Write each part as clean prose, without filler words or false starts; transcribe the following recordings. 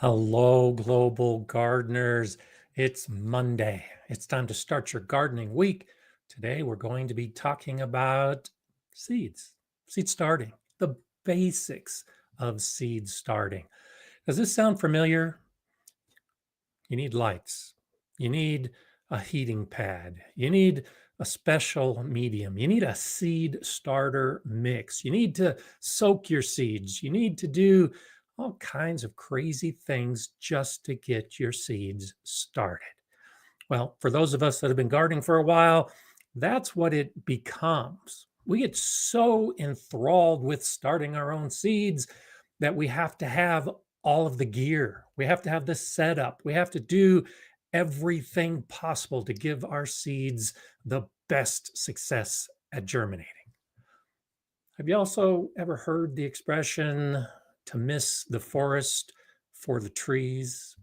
Hello, global gardeners. It's Monday. It's time to start your gardening week. Today, we're going to be talking about seeds, seed starting, the basics of seed starting. Does this sound familiar? You need lights, you need a heating pad, you need a special medium, you need a seed starter mix, you need to soak your seeds, you need to do all kinds of crazy things just to get your seeds started. Well, for those of us that have been gardening for a while, that's what it becomes. We get so enthralled with starting our own seeds that we have to have all of the gear. We have to have the setup. We have to do everything possible to give our seeds the best success at germinating. Have you also ever heard the expression to miss the forest for the trees?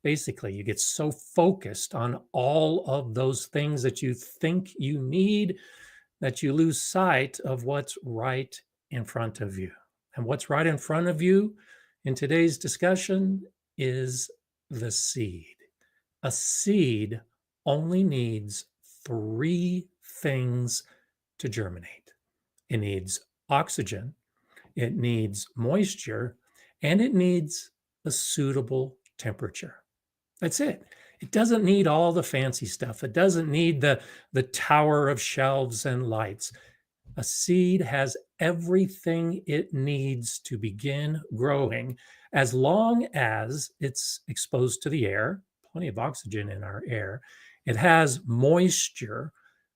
Basically, you get so focused on all of those things that you think you need that you lose sight of what's right in front of you. And what's right in front of you in today's discussion is the seed. A seed only needs three things to germinate: it needs oxygen, it needs moisture, and it needs a suitable temperature. That's it. It doesn't need all the fancy stuff. It doesn't need the tower of shelves and lights. A seed has everything it needs to begin growing as long as it's exposed to the air, plenty of oxygen in our air. It has moisture.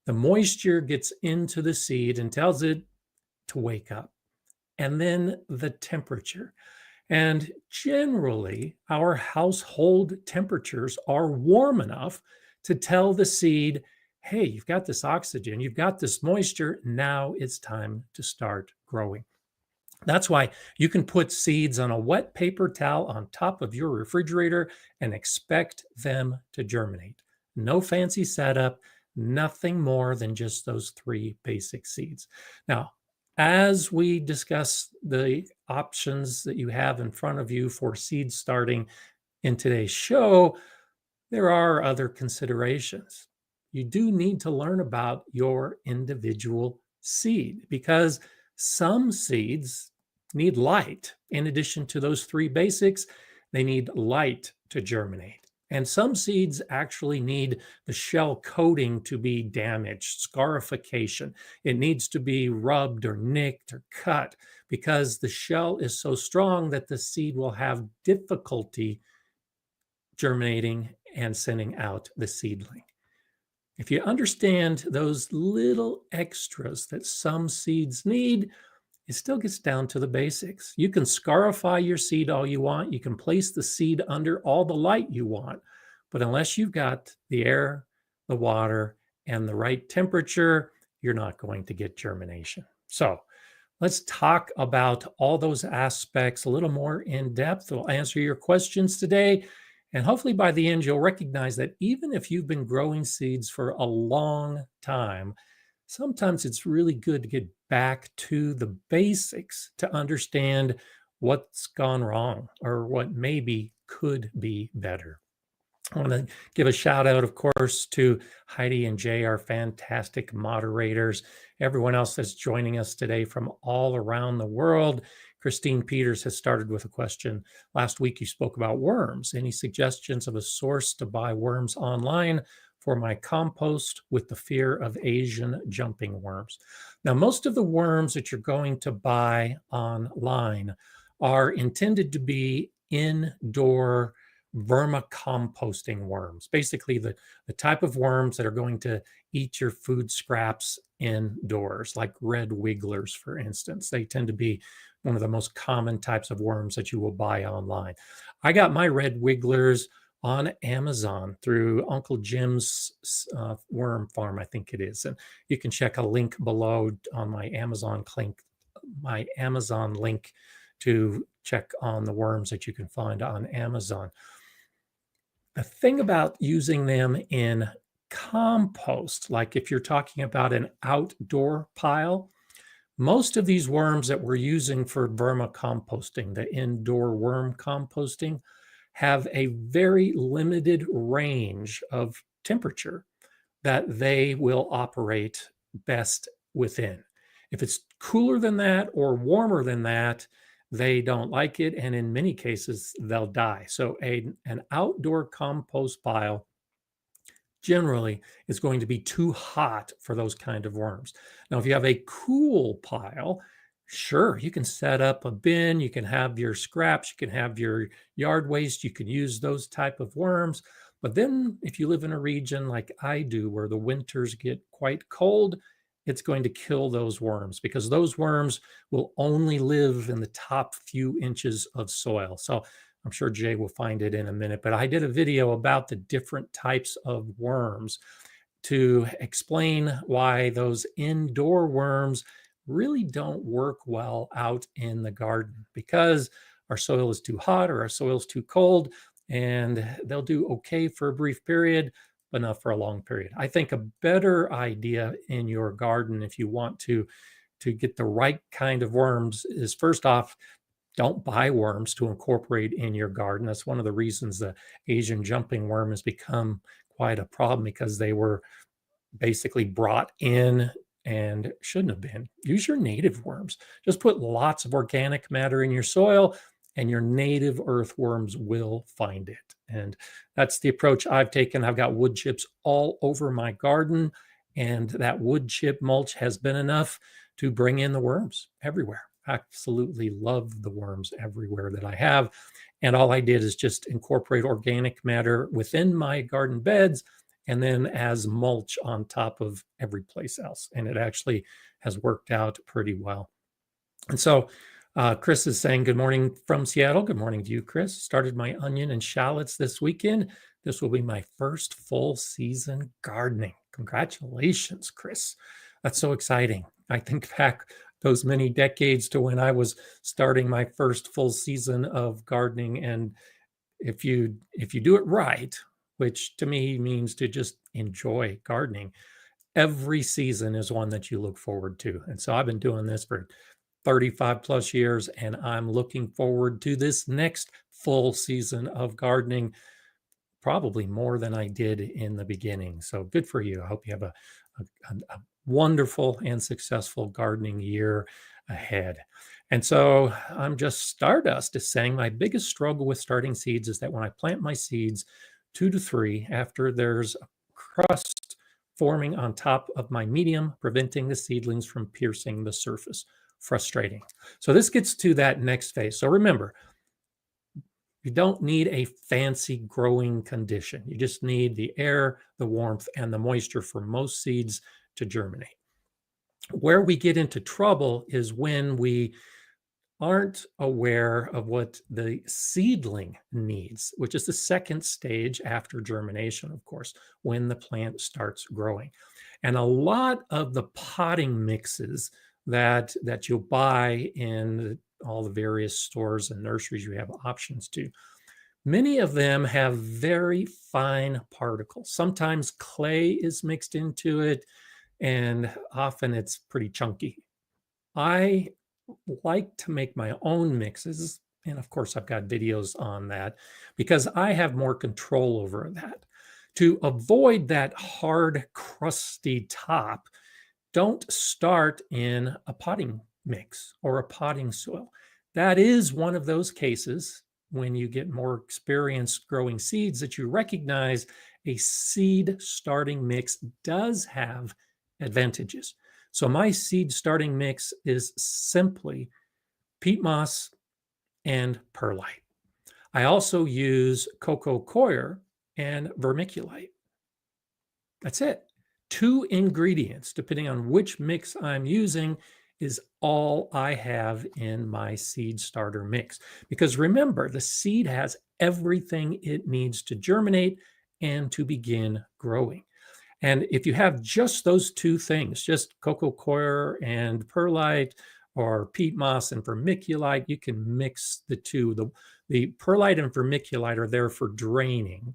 The moisture gets into the seed and tells it to wake up. And then the temperature. And generally, our household temperatures are warm enough to tell the seed, hey, you've got this oxygen, you've got this moisture, now it's time to start growing. That's why you can put seeds on a wet paper towel on top of your refrigerator and expect them to germinate. No fancy setup, nothing more than just those three basic seeds. Now, as we discuss the options that you have in front of you for seed starting in today's show, there are other considerations. You do need to learn about your individual seed because some seeds need light. In addition to those three basics, they need light to germinate. And some seeds actually need the shell coating to be damaged, scarification. It needs to be rubbed or nicked or cut because the shell is so strong that the seed will have difficulty germinating and sending out the seedling. If you understand those little extras that some seeds need, it still gets down to the basics. You can scarify your seed all you want. You can place the seed under all the light you want. But unless you've got the air, the water, and the right temperature, you're not going to get germination. So let's talk about all those aspects a little more in depth. We'll answer your questions today. And hopefully by the end, you'll recognize that even if you've been growing seeds for a long time, sometimes it's really good to get back to the basics to understand what's gone wrong or what maybe could be better. I want to give a shout out, of course, to Heidi and Jay, our fantastic moderators, everyone else that's joining us today from all around the world. Christine Peters has started with a question. Last week, you spoke about worms. Any suggestions of a source to buy worms online for my compost with the fear of Asian jumping worms? Now, most of the worms that you're going to buy online are intended to be indoor vermicomposting worms, basically the type of worms that are going to eat your food scraps indoors, like red wigglers, for instance. They tend to be one of the most common types of worms that you will buy online. I got my red wigglers on Amazon through Uncle Jim's worm farm, I think it is. And you can check a link below on my Amazon link to check on the worms that you can find on Amazon. The thing about using them in compost, like if you're talking about an outdoor pile, most of these worms that we're using for vermicomposting, the indoor worm composting, have a very limited range of temperature that they will operate best within. If it's cooler than that or warmer than that, they don't like it. And in many cases, they'll die. So an outdoor compost pile generally is going to be too hot for those kind of worms. Now, if you have a cool pile, sure, you can set up a bin, you can have your scraps, you can have your yard waste, you can use those type of worms. But then if you live in a region like I do, where the winters get quite cold, it's going to kill those worms because those worms will only live in the top few inches of soil. So I'm sure Jay will find it in a minute, but I did a video about the different types of worms to explain why those indoor worms really don't work well out in the garden because our soil is too hot or our soil is too cold, and they'll do okay for a brief period, but not for a long period. I think a better idea in your garden, if you want to get the right kind of worms, is first off, don't buy worms to incorporate in your garden. That's one of the reasons the Asian jumping worm has become quite a problem, because they were basically brought in and shouldn't have been. Use your native worms. Just put lots of organic matter in your soil and your native earthworms will find it. And that's the approach I've taken. I've got wood chips all over my garden, and that wood chip mulch has been enough to bring in the worms everywhere. Absolutely love the worms everywhere that I have. And all I did is just incorporate organic matter within my garden beds and then as mulch on top of every place else. And it actually has worked out pretty well. And so Chris is saying, good morning from Seattle. Good morning to you, Chris. Started my onion and shallots this weekend. This will be my first full season gardening. Congratulations, Chris. That's so exciting. I think back those many decades to when I was starting my first full season of gardening. And if you do it right, which to me means to just enjoy gardening, every season is one that you look forward to. And so I've been doing this for 35 plus years, and I'm looking forward to this next full season of gardening, probably more than I did in the beginning. So good for you. I hope you have a wonderful and successful gardening year ahead. And so I'm just Stardust is saying, my biggest struggle with starting seeds is that when I plant my seeds 2 to 3 after, there's a crust forming on top of my medium, preventing the seedlings from piercing the surface. Frustrating. So this gets to that next phase. So remember, you don't need a fancy growing condition. You just need the air, the warmth, and the moisture for most seeds to germinate. Where we get into trouble is when we aren't aware of what the seedling needs, which is the second stage after germination, of course, when the plant starts growing. And a lot of the potting mixes that you'll buy in all the various stores and nurseries you have options to, many of them have very fine particles. Sometimes clay is mixed into it, and often it's pretty chunky. I like to make my own mixes, and of course I've got videos on that because I have more control over that. To avoid that hard, crusty top, don't start in a potting mix or a potting soil. That is one of those cases when you get more experience growing seeds that you recognize a seed starting mix does have advantages. So my seed starting mix is simply peat moss and perlite. I also use coco coir and vermiculite. That's it. 2 ingredients, depending on which mix I'm using, is all I have in my seed starter mix. Because remember, the seed has everything it needs to germinate and to begin growing. And if you have just those 2 things, just coco coir and perlite, or peat moss and vermiculite, you can mix the two. The perlite and vermiculite are there for draining,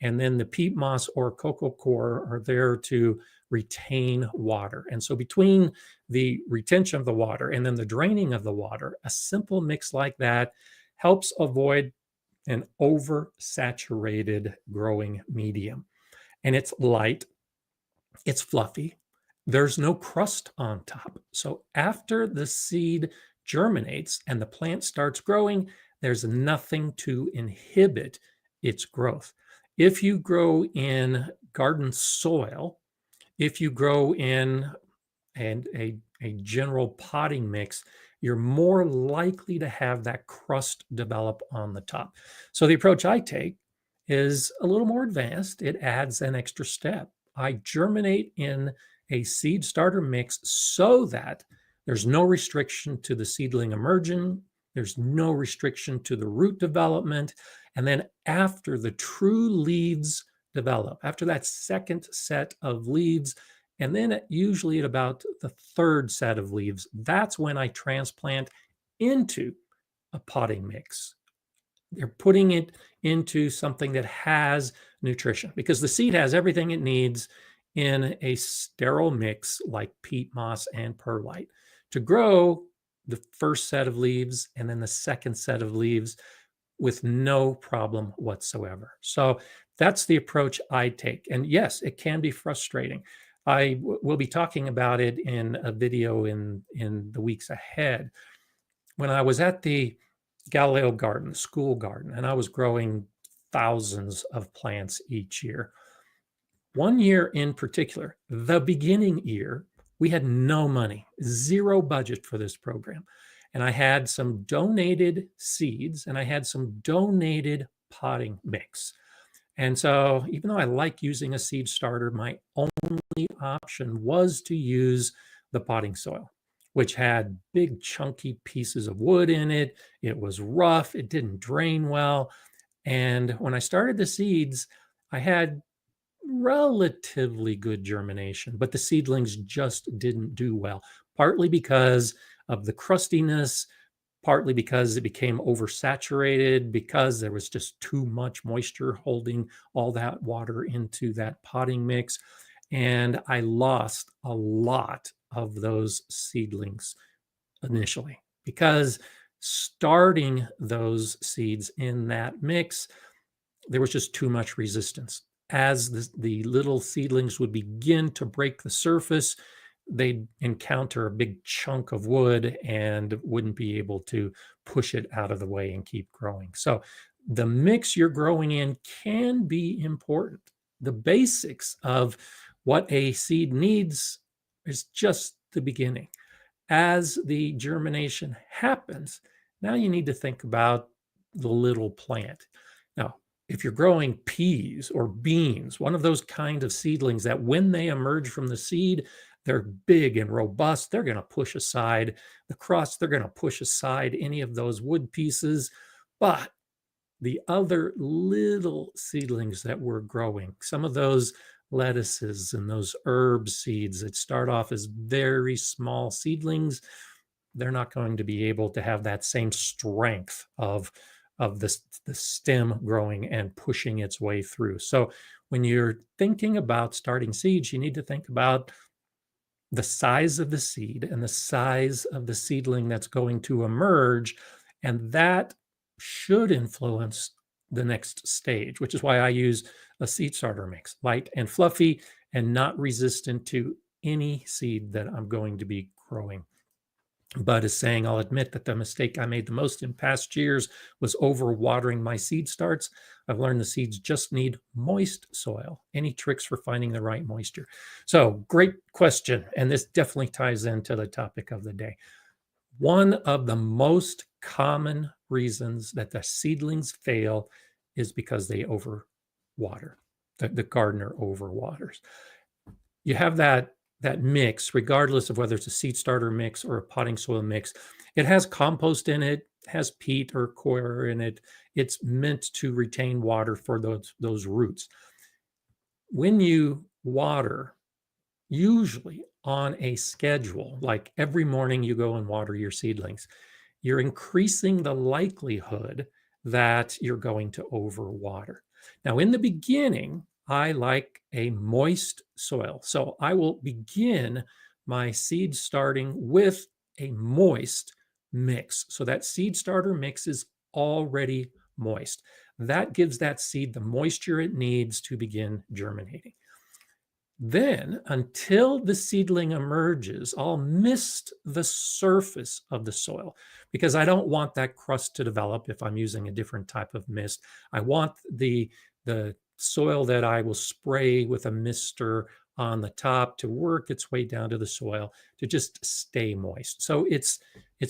and then the peat moss or coco coir are there to retain water. And so between the retention of the water and then the draining of the water, a simple mix like that helps avoid an oversaturated growing medium. And it's light, it's fluffy, there's no crust on top. So after the seed germinates and the plant starts growing, there's nothing to inhibit its growth. If you grow in garden soil, if you grow in a general potting mix, you're more likely to have that crust develop on the top. So the approach I take is a little more advanced. It adds an extra step. I germinate in a seed starter mix so that there's no restriction to the seedling emerging, there's no restriction to the root development. And then after the true leaves develop, after that second set of leaves, and then usually at about the third set of leaves, that's when I transplant into a potting mix. They're putting it into something that has nutrition because the seed has everything it needs in a sterile mix like peat moss and perlite to grow the first set of leaves and then the second set of leaves with no problem whatsoever. So that's the approach I take. And yes, it can be frustrating. I will be talking about it in a video in the weeks ahead. When I was at the Galileo Garden, school garden, and I was growing thousands of plants each year. One year in particular, the beginning year, we had no money, zero budget for this program. And I had some donated seeds and I had some donated potting mix. And so, even though I like using a seed starter, my only option was to use the potting soil, which had big chunky pieces of wood in it. It was rough, it didn't drain well. And when I started the seeds, I had relatively good germination, but the seedlings just didn't do well, partly because of the crustiness, partly because it became oversaturated, because there was just too much moisture holding all that water into that potting mix. And I lost a lot of those seedlings initially because starting those seeds in that mix, there was just too much resistance. As the little seedlings would begin to break the surface, they'd encounter a big chunk of wood and wouldn't be able to push it out of the way and keep growing. So the mix you're growing in can be important. The basics of what a seed needs is just the beginning. As the germination happens, now you need to think about the little plant. Now, if you're growing peas or beans, one of those kind of seedlings that when they emerge from the seed, they're big and robust. They're going to push aside the crust. They're going to push aside any of those wood pieces. But the other little seedlings that we're growing, some of those lettuces and those herb seeds that start off as very small seedlings, they're not going to be able to have that same strength of the stem growing and pushing its way through. So when you're thinking about starting seeds, you need to think about the size of the seed and the size of the seedling that's going to emerge. And that should influence the next stage, which is why I use a seed starter mix, light and fluffy and not resistant to any seed that I'm going to be growing. Bud is saying, I'll admit that the mistake I made the most in past years was overwatering my seed starts. I've learned the seeds just need moist soil. Any tricks for finding the right moisture? So, great question. And this definitely ties into the topic of the day. One of the most common reasons that the seedlings fail is because they overwater. The gardener overwaters. You have that mix, regardless of whether it's a seed starter mix or a potting soil mix. It has compost in it, has peat or coir in it. It's meant to retain water for those roots. When you water, usually on a schedule, like every morning you go and water your seedlings, you're increasing the likelihood that you're going to overwater. Now, in the beginning, I like a moist soil. So I will begin my seed starting with a moist mix. So that seed starter mix is already moist. That gives that seed the moisture it needs to begin germinating. Then, until the seedling emerges, I'll mist the surface of the soil because I don't want that crust to develop if I'm using a different type of mist. I want the soil that I will spray with a mister on the top to work its way down to the soil to just stay moist. So it's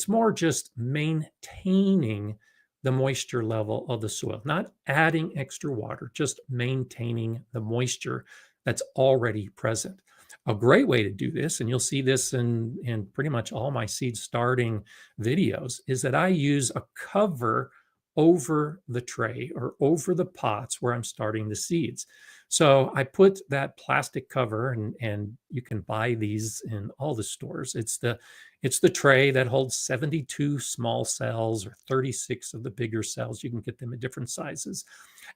more just maintaining the moisture level of the soil, not adding extra water, just maintaining the moisture that's already present. A great way to do this, and you'll see this in pretty much all my seed starting videos, is that I use a cover over the tray or over the pots where I'm starting the seeds. So I put that plastic cover, and you can buy these in all the stores. It's the tray that holds 72 small cells or 36 of the bigger cells. You can get them in different sizes.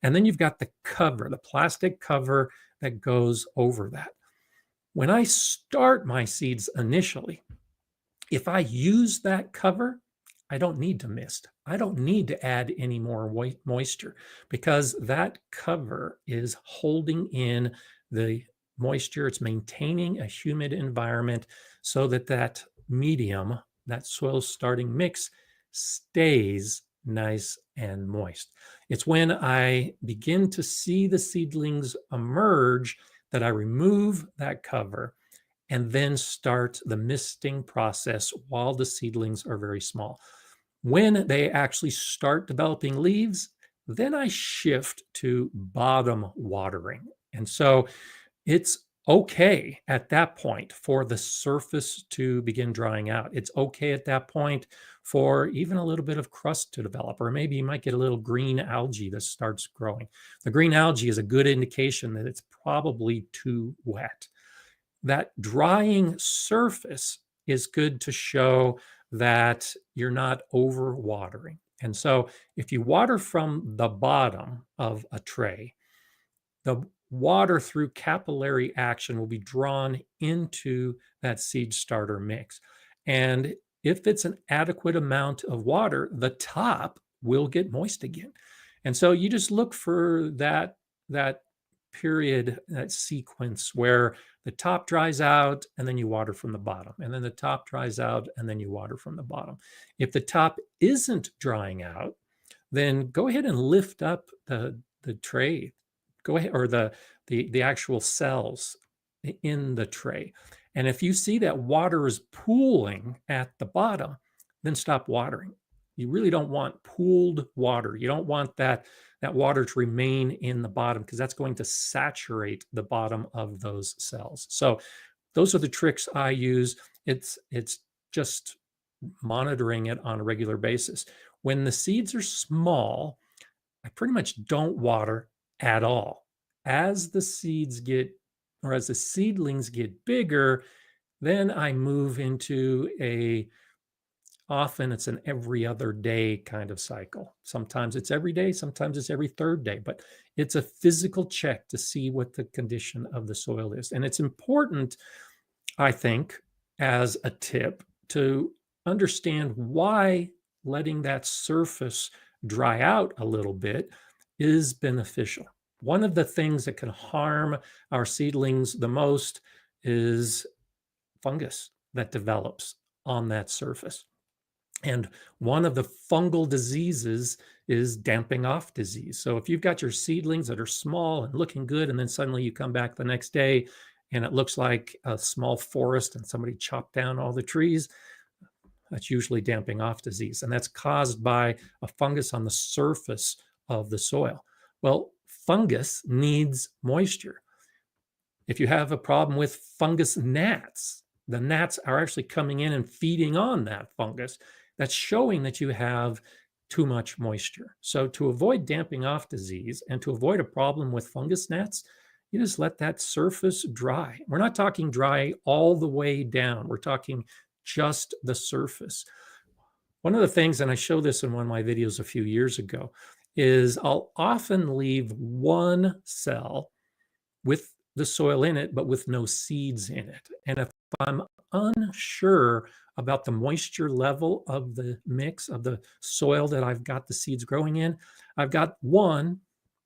And then you've got the cover, the plastic cover that goes over that. When I start my seeds initially, if I use that cover, I don't need to mist. I don't need to add any more moisture because that cover is holding in the moisture. It's maintaining a humid environment so that that medium, that soil starting mix, stays nice and moist. It's when I begin to see the seedlings emerge that I remove that cover and then start the misting process while the seedlings are very small. When they actually start developing leaves, then I shift to bottom watering. And so it's okay at that point for the surface to begin drying out. It's okay at that point for even a little bit of crust to develop, or maybe you might get a little green algae that starts growing. The green algae is a good indication that it's probably too wet. That drying surface is good to show that you're not over watering. And so if you water from the bottom of a tray, the water through capillary action will be drawn into that seed starter mix. And if it's an adequate amount of water, the top will get moist again. And so you just look for that period, that sequence where the top dries out and then you water from the bottom, and then the top dries out and then you water from the bottom. If the top isn't drying out, then go ahead and lift up the tray. Go ahead, or the actual cells in the tray. And if you see that water is pooling at the bottom, then stop watering. You really don't want pooled water. You don't want that water to remain in the bottom because that's going to saturate the bottom of those cells. So those are the tricks I use. It's just monitoring it on a regular basis. When the seeds are small, I pretty much don't water at all. As the seeds get, or as the seedlings get bigger, then I move into often it's an every other day kind of cycle. Sometimes it's every day, sometimes it's every third day, but it's a physical check to see what the condition of the soil is. And it's important, I think, as a tip to understand why letting that surface dry out a little bit is beneficial. One of the things that can harm our seedlings the most is fungus that develops on that surface. And one of the fungal diseases is damping off disease. So if you've got your seedlings that are small and looking good, and then suddenly you come back the next day and it looks like a small forest and somebody chopped down all the trees, that's usually damping off disease. And that's caused by a fungus on the surface of the soil. Well, fungus needs moisture. If you have a problem with fungus gnats, the gnats are actually coming in and feeding on that fungus. That's showing that you have too much moisture. So to avoid damping off disease and to avoid a problem with fungus gnats, you just let that surface dry. We're not talking dry all the way down. We're talking just the surface. One of the things, and I showed this in one of my videos a few years ago, is I'll often leave one cell with the soil in it, but with no seeds in it. And if I'm unsure about the moisture level of the mix of the soil that I've got the seeds growing in, I've got one,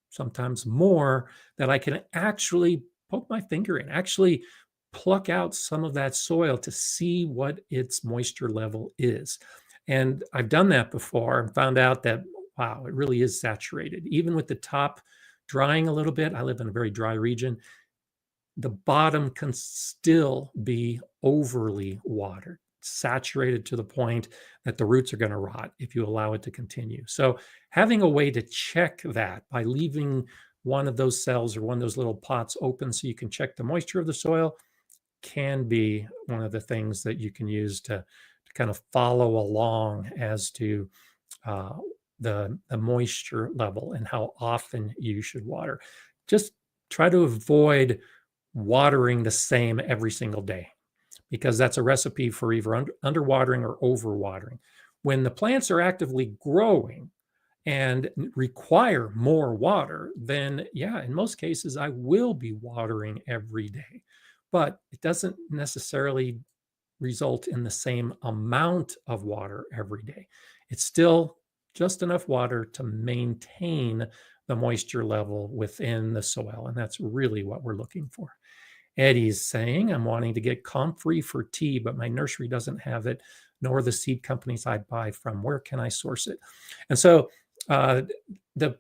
sometimes more, that I can actually poke my finger in, actually pluck out some of that soil to see what its moisture level is. And I've done that before and found out that, wow, it really is saturated. Even with the top drying a little bit, I live in a very dry region, the bottom can still be overly watered, saturated to the point that the roots are going to rot if you allow it to continue. So having a way to check that by leaving one of those cells or one of those little pots open so you can check the moisture of the soil can be one of the things that you can use to kind of follow along as to the moisture level and how often you should water. Just try to avoid watering the same every single day, because that's a recipe for either underwatering or overwatering. When the plants are actively growing and require more water, then yeah, in most cases, I will be watering every day. But it doesn't necessarily result in the same amount of water every day. It's still just enough water to maintain the moisture level within the soil. And that's really what we're looking for. Eddie's saying, I'm wanting to get comfrey for tea, but my nursery doesn't have it, nor the seed companies I buy from. Where can I source it? And so the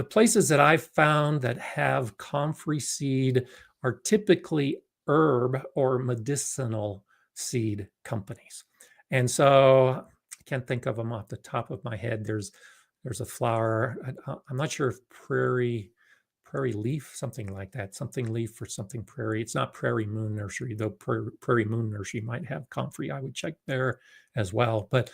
places that I've found that have comfrey seed are typically herb or medicinal seed companies. And so I can't think of them off the top of my head. There's a flower. I'm not sure if prairie leaf, something like that, something leaf or something prairie. It's not Prairie Moon Nursery, though Prairie Moon Nursery might have comfrey. I would check there as well. But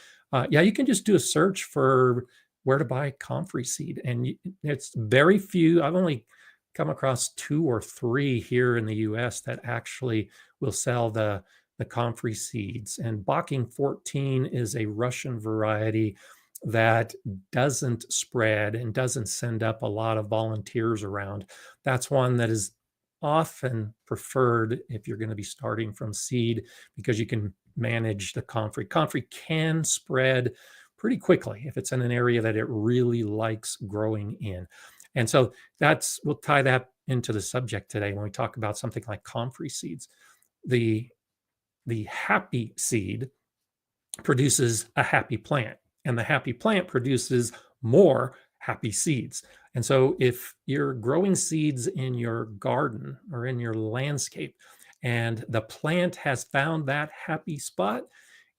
yeah, you can just do a search for where to buy comfrey seed. And it's very few. I've only come across 2 or 3 here in the US that actually will sell the comfrey seeds. And Bocking 14 is a Russian variety that doesn't spread and doesn't send up a lot of volunteers around. That's one that is often preferred if you're going to be starting from seed, because you can manage the comfrey. Comfrey can spread pretty quickly if it's in an area that it really likes growing in. And so we'll tie that into the subject today when we talk about something like comfrey seeds. The happy seed produces a happy plant, and the happy plant produces more happy seeds. And so if you're growing seeds in your garden or in your landscape and the plant has found that happy spot,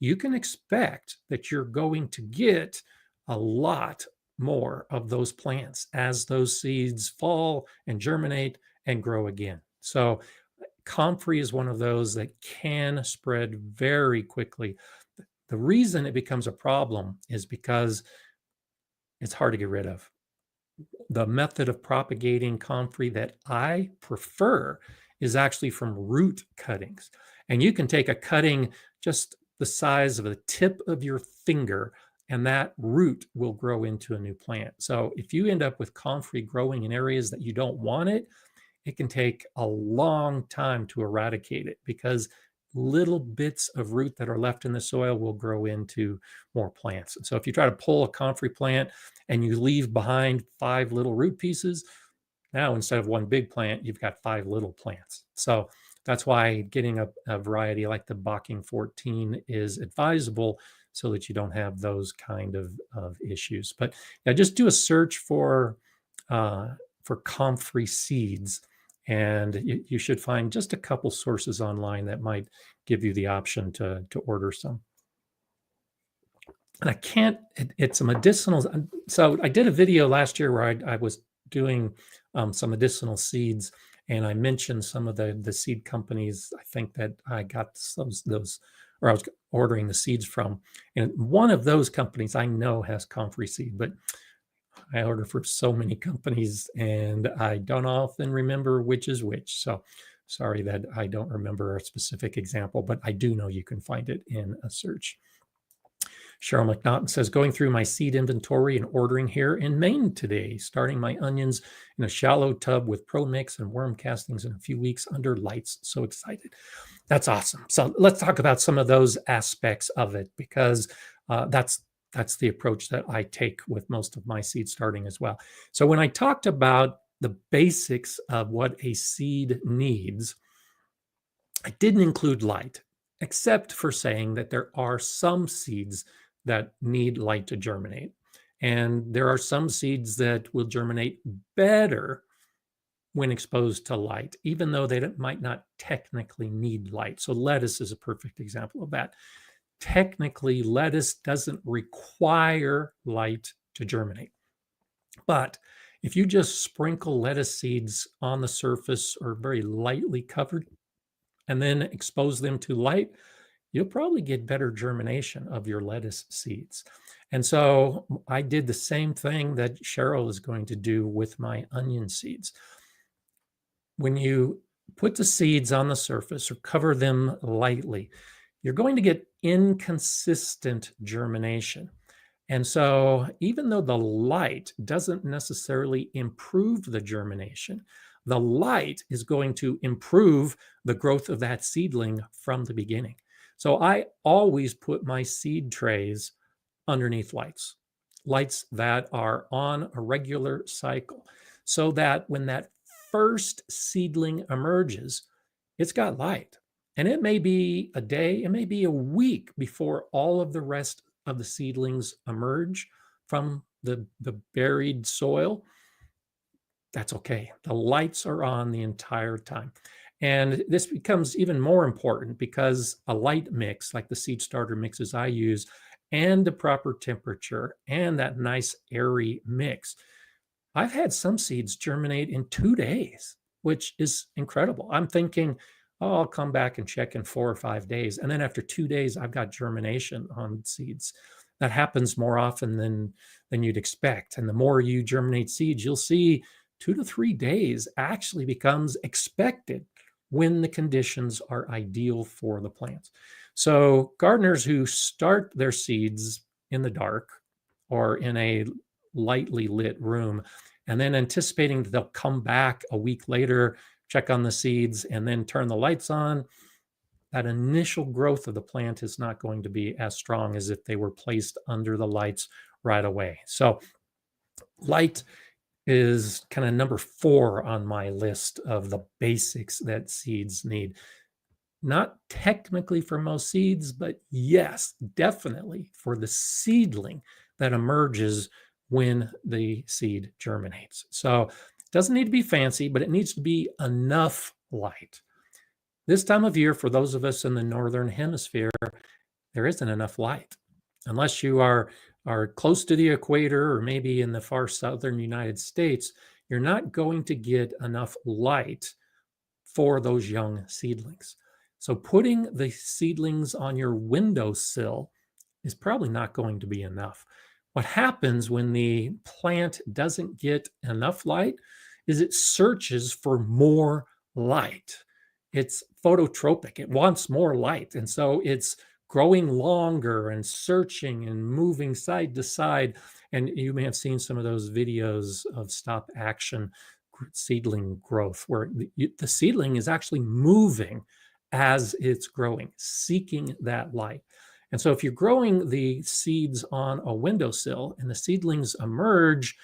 you can expect that you're going to get a lot more of those plants as those seeds fall and germinate and grow again. So comfrey is one of those that can spread very quickly. The reason it becomes a problem is because it's hard to get rid of. The method of propagating comfrey that I prefer is actually from root cuttings. And you can take a cutting just the size of the tip of your finger, and that root will grow into a new plant. So if you end up with comfrey growing in areas that you don't want it, it can take a long time to eradicate it, because little bits of root that are left in the soil will grow into more plants. And so if you try to pull a comfrey plant and you leave behind 5 little root pieces, now instead of one big plant, you've got 5 little plants. So that's why getting a variety like the Bocking 14 is advisable, so that you don't have those kind of issues. But yeah, just do a search for comfrey seeds, and you should find just a couple sources online that might give you the option to order some. And it's a medicinal. So I did a video last year where I was doing some medicinal seeds, and I mentioned some of the seed companies I think that I got those, or I was ordering the seeds from. And one of those companies I know has comfrey seed, but I order for so many companies and I don't often remember which is which. So sorry that I don't remember a specific example, but I do know you can find it in a search. Cheryl McNaughton says, going through my seed inventory and ordering here in Maine today, starting my onions in a shallow tub with Pro Mix and worm castings in a few weeks under lights. So excited. That's awesome. So let's talk about some of those aspects of it, because that's the approach that I take with most of my seed starting as well. So when I talked about the basics of what a seed needs, I didn't include light, except for saying that there are some seeds that need light to germinate. And there are some seeds that will germinate better when exposed to light, even though they might not technically need light. So lettuce is a perfect example of that. Technically, lettuce doesn't require light to germinate. But if you just sprinkle lettuce seeds on the surface or very lightly covered and then expose them to light, you'll probably get better germination of your lettuce seeds. And so I did the same thing that Cheryl is going to do with my onion seeds. When you put the seeds on the surface or cover them lightly, you're going to get inconsistent germination. And so, even though the light doesn't necessarily improve the germination, the light is going to improve the growth of that seedling from the beginning. So, I always put my seed trays underneath lights, lights that are on a regular cycle, so that when that first seedling emerges, it's got light. And it may be a day, it may be a week before all of the rest of the seedlings emerge from the buried soil. That's okay. The lights are on the entire time. And this becomes even more important because a light mix, like the seed starter mixes I use, and the proper temperature and that nice airy mix, I've had some seeds germinate in 2 days, which is incredible. I'm thinking, oh, I'll come back and check in 4 or 5 days. And then after 2 days, I've got germination on seeds. That happens more often than you'd expect. And the more you germinate seeds, you'll see 2 to 3 days actually becomes expected when the conditions are ideal for the plants. So gardeners who start their seeds in the dark or in a lightly lit room, and then anticipating that they'll come back a week later, check on the seeds, and then turn the lights on, that initial growth of the plant is not going to be as strong as if they were placed under the lights right away. So light is kind of number 4 on my list of the basics that seeds need. Not technically for most seeds, but yes, definitely for the seedling that emerges when the seed germinates. So it doesn't need to be fancy, but it needs to be enough light. This time of year, for those of us in the Northern Hemisphere, there isn't enough light. Unless you are close to the equator or maybe in the far southern United States, you're not going to get enough light for those young seedlings. So putting the seedlings on your windowsill is probably not going to be enough. What happens when the plant doesn't get enough light is it searches for more light. It's phototropic. It wants more light. And so it's growing longer and searching and moving side to side. And you may have seen some of those videos of stop action seedling growth where the seedling is actually moving as it's growing, seeking that light. And so if you're growing the seeds on a windowsill and the seedlings emerge,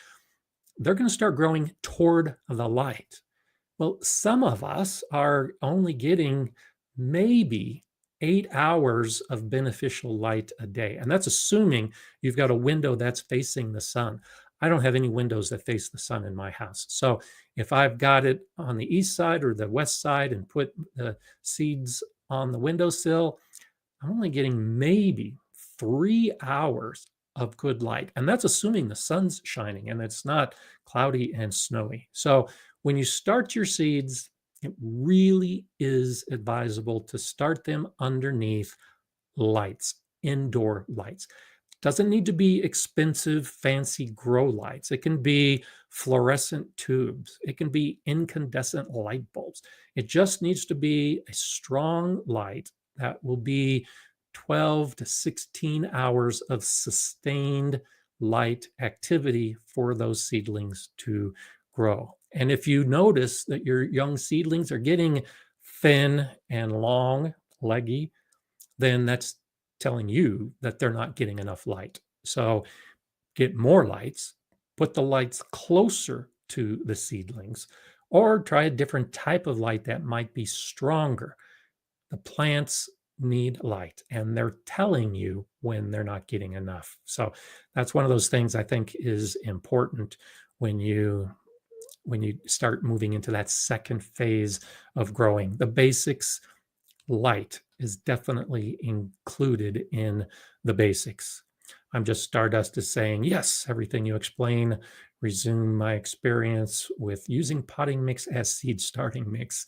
they're going to start growing toward the light. Well, some of us are only getting maybe 8 hours of beneficial light a day. And that's assuming you've got a window that's facing the sun. I don't have any windows that face the sun in my house. So if I've got it on the east side or the west side and put the seeds on the windowsill, I'm only getting maybe 3 hours of good light. And that's assuming the sun's shining and it's not cloudy and snowy. So when you start your seeds, it really is advisable to start them underneath lights, indoor lights. Doesn't need to be expensive, fancy grow lights. It can be fluorescent tubes. It can be incandescent light bulbs. It just needs to be a strong light that will be 12 to 16 hours of sustained light activity for those seedlings to grow. And if you notice that your young seedlings are getting thin and long, leggy, then that's telling you that they're not getting enough light. So get more lights, put the lights closer to the seedlings, or try a different type of light that might be stronger. The plants need light, and they're telling you when they're not getting enough. So that's one of those things I think is important when you start moving into that second phase of growing. The basics, light is definitely included in the basics. I'm just Stardust is saying, yes, everything you explain. Resume my experience with using potting mix as seed starting mix.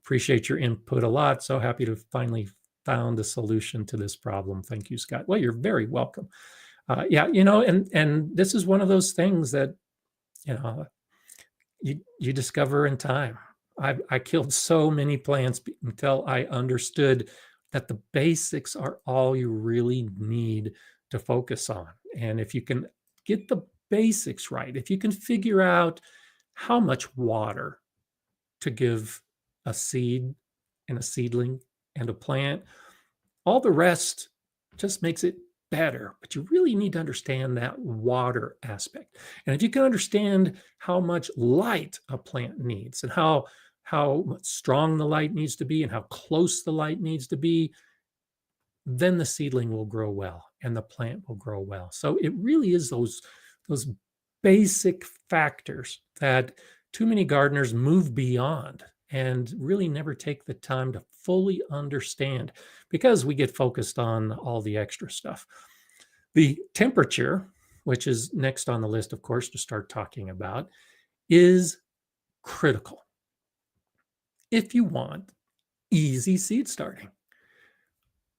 Appreciate your input a lot. So happy to finally found a solution to this problem. Thank you, Scott. Well, you're very welcome. Yeah, and this is one of those things that, you discover in time. I killed so many plants until I understood that the basics are all you really need to focus on. And if you can get the basics right, if you can figure out how much water to give a seed and a seedling and a plant, all the rest just makes it better. But you really need to understand that water aspect. And if you can understand how much light a plant needs and how much strong the light needs to be and how close the light needs to be, then the seedling will grow well and the plant will grow well. So it really is those basic factors that too many gardeners move beyond and really never take the time to fully understand because we get focused on all the extra stuff. The temperature, which is next on the list, of course, to start talking about, is critical if you want easy seed starting.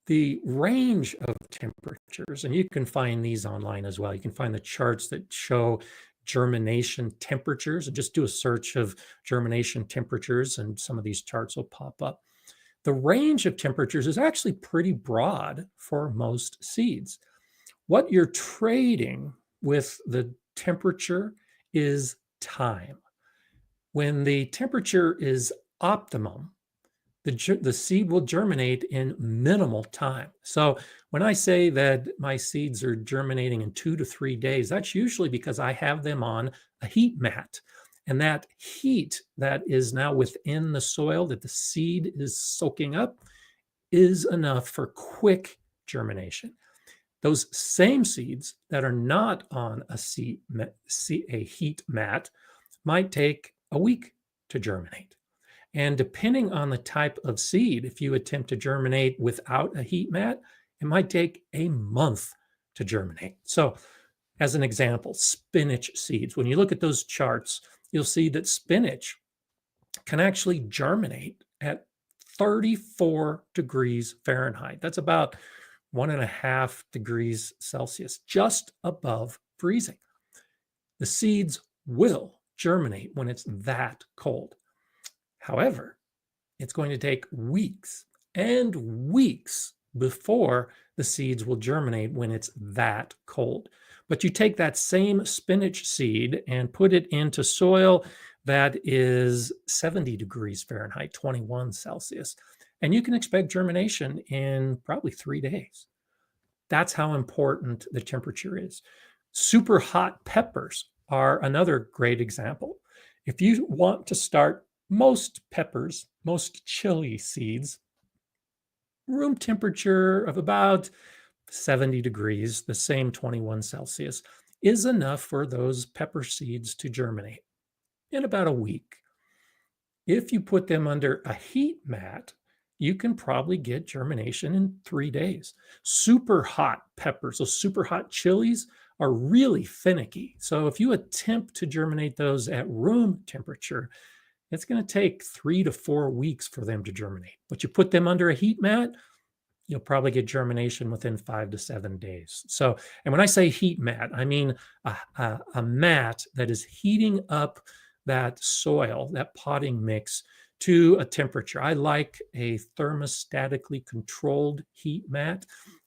The range of temperatures, and you can find these online as well. You can find the charts that show germination temperatures, and just do a search of germination temperatures, and some of these charts will pop up. The range of temperatures is actually pretty broad for most seeds. What you're trading with the temperature is time. When the temperature is optimum, the seed will germinate in minimal time. So when I say that my seeds are germinating in 2 to 3 days, that's usually because I have them on a heat mat. And that heat that is now within the soil that the seed is soaking up is enough for quick germination. Those same seeds that are not on a heat mat might take a week to germinate. And depending on the type of seed, if you attempt to germinate without a heat mat, it might take a month to germinate. So as an example, spinach seeds, when you look at those charts, you'll see that spinach can actually germinate at 34 degrees Fahrenheit. That's about 1.5 degrees Celsius, just above freezing. The seeds will germinate when it's that cold. However, it's going to take weeks and weeks before the seeds will germinate when it's that cold. But you take that same spinach seed and put it into soil that is 70 degrees Fahrenheit, 21 Celsius, and you can expect germination in probably 3 days. That's how important the temperature is. Super hot peppers are another great example. If you want to start most peppers, most chili seeds, room temperature of about 70 degrees, the same 21 Celsius, is enough for those pepper seeds to germinate in about a week. If you put them under a heat mat, you can probably get germination in 3 days. Super hot peppers, those super hot chilies, are really finicky. So if you attempt to germinate those at room temperature, it's going to take 3 to 4 weeks for them to germinate. But you put them under a heat mat, you'll probably get germination within 5 to 7 days. So, and when I say heat mat, I mean a mat that is heating up that soil, that potting mix, to a temperature. I like a thermostatically controlled heat mat,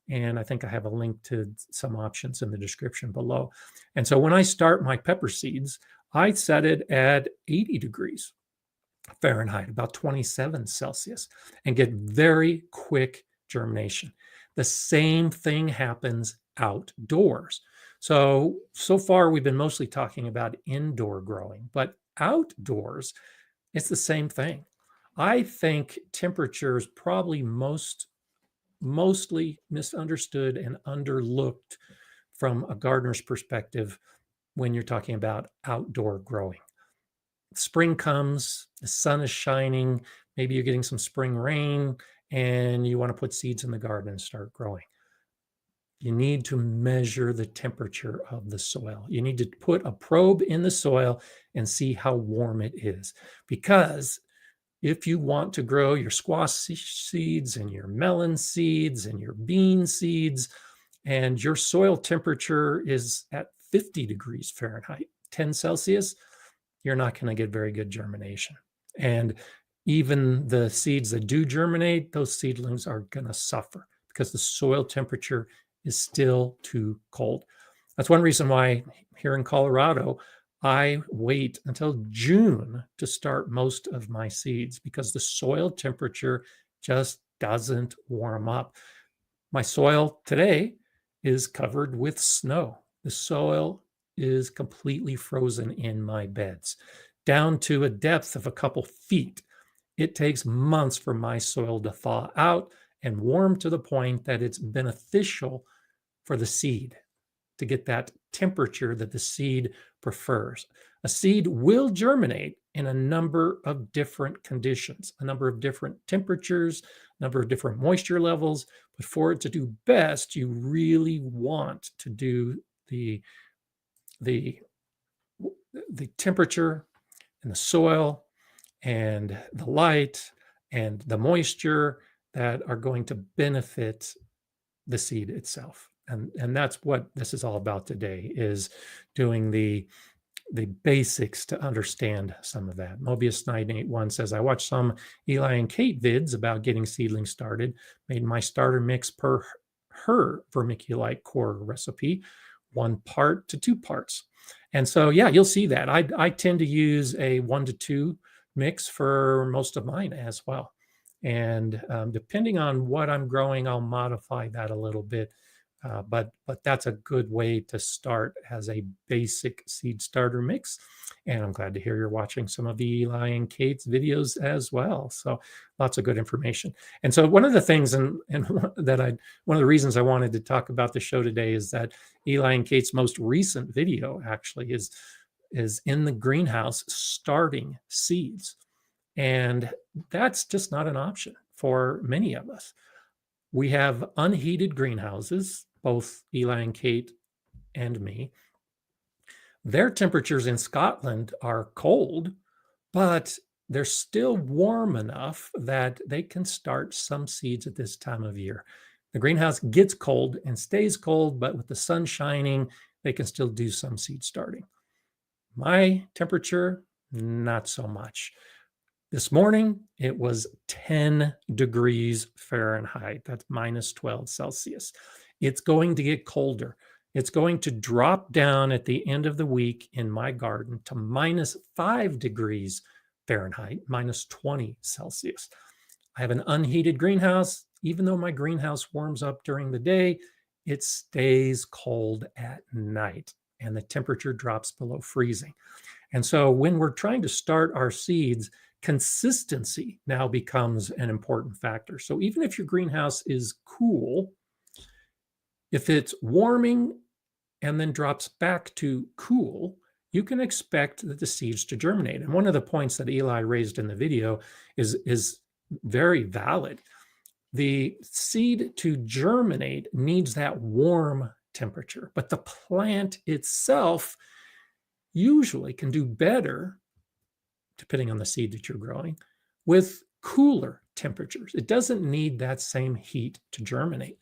and I think I have a link to some options in the description below. And so when I start my pepper seeds, I set it at 80 degrees. Fahrenheit, about 27 Celsius, and get very quick germination. The same thing happens outdoors. So far we've been mostly talking about indoor growing, but outdoors, it's the same thing. I think temperature is probably mostly misunderstood and underlooked from a gardener's perspective when you're talking about outdoor growing. Spring comes, the sun is shining, maybe you're getting some spring rain, and you want to put seeds in the garden and start growing. You need to measure the temperature of the soil. You need to put a probe in the soil and see how warm it is. Because if you want to grow your squash seeds and your melon seeds and your bean seeds, and your soil temperature is at 50 degrees Fahrenheit, 10 Celsius, you're not going to get very good germination. And even the seeds that do germinate, those seedlings are going to suffer because the soil temperature is still too cold. That's one reason why here in Colorado, I wait until June to start most of my seeds because the soil temperature just doesn't warm up. My soil today is covered with snow. The soil is completely frozen in my beds, down to a depth of a couple feet. It takes months for my soil to thaw out and warm to the point that it's beneficial for the seed to get that temperature that the seed prefers. A seed will germinate in a number of different conditions, a number of different temperatures, a number of different moisture levels. But for it to do best, you really want to do the temperature and the soil and the light and the moisture that are going to benefit the seed itself. And that's what this is all about today, is doing the basics to understand some of that. Mobius 981 says, I watched some Eli and Kate vids about getting seedlings started, made my starter mix per her vermiculite core recipe, 1 part to 2 parts. And so, yeah, you'll see that. I tend to use a 1 to 2 mix for most of mine as well. And depending on what I'm growing, I'll modify that a little bit. But that's a good way to start as a basic seed starter mix. And I'm glad to hear you're watching some of the Eli and Kate's videos as well. So lots of good information. And so one of the things one of the reasons I wanted to talk about the show today is that Eli and Kate's most recent video actually is in the greenhouse starting seeds. And that's just not an option for many of us. We have unheated greenhouses, both Eli and Kate and me. Their temperatures in Scotland are cold, but they're still warm enough that they can start some seeds at this time of year. The greenhouse gets cold and stays cold, but with the sun shining, they can still do some seed starting. My temperature, not so much. This morning, it was 10 degrees Fahrenheit. That's minus 12 Celsius. It's going to get colder. It's going to drop down at the end of the week in my garden to minus 5 degrees Fahrenheit, minus 20 Celsius. I have an unheated greenhouse. Even though my greenhouse warms up during the day, it stays cold at night, and the temperature drops below freezing. And so when we're trying to start our seeds, consistency now becomes an important factor. So even if your greenhouse is cool, if it's warming and then drops back to cool, you can expect the seeds to germinate. And one of the points that Eli raised in the video is very valid. The seed to germinate needs that warm temperature, but the plant itself usually can do better, depending on the seed that you're growing, with cooler temperatures. It doesn't need that same heat to germinate.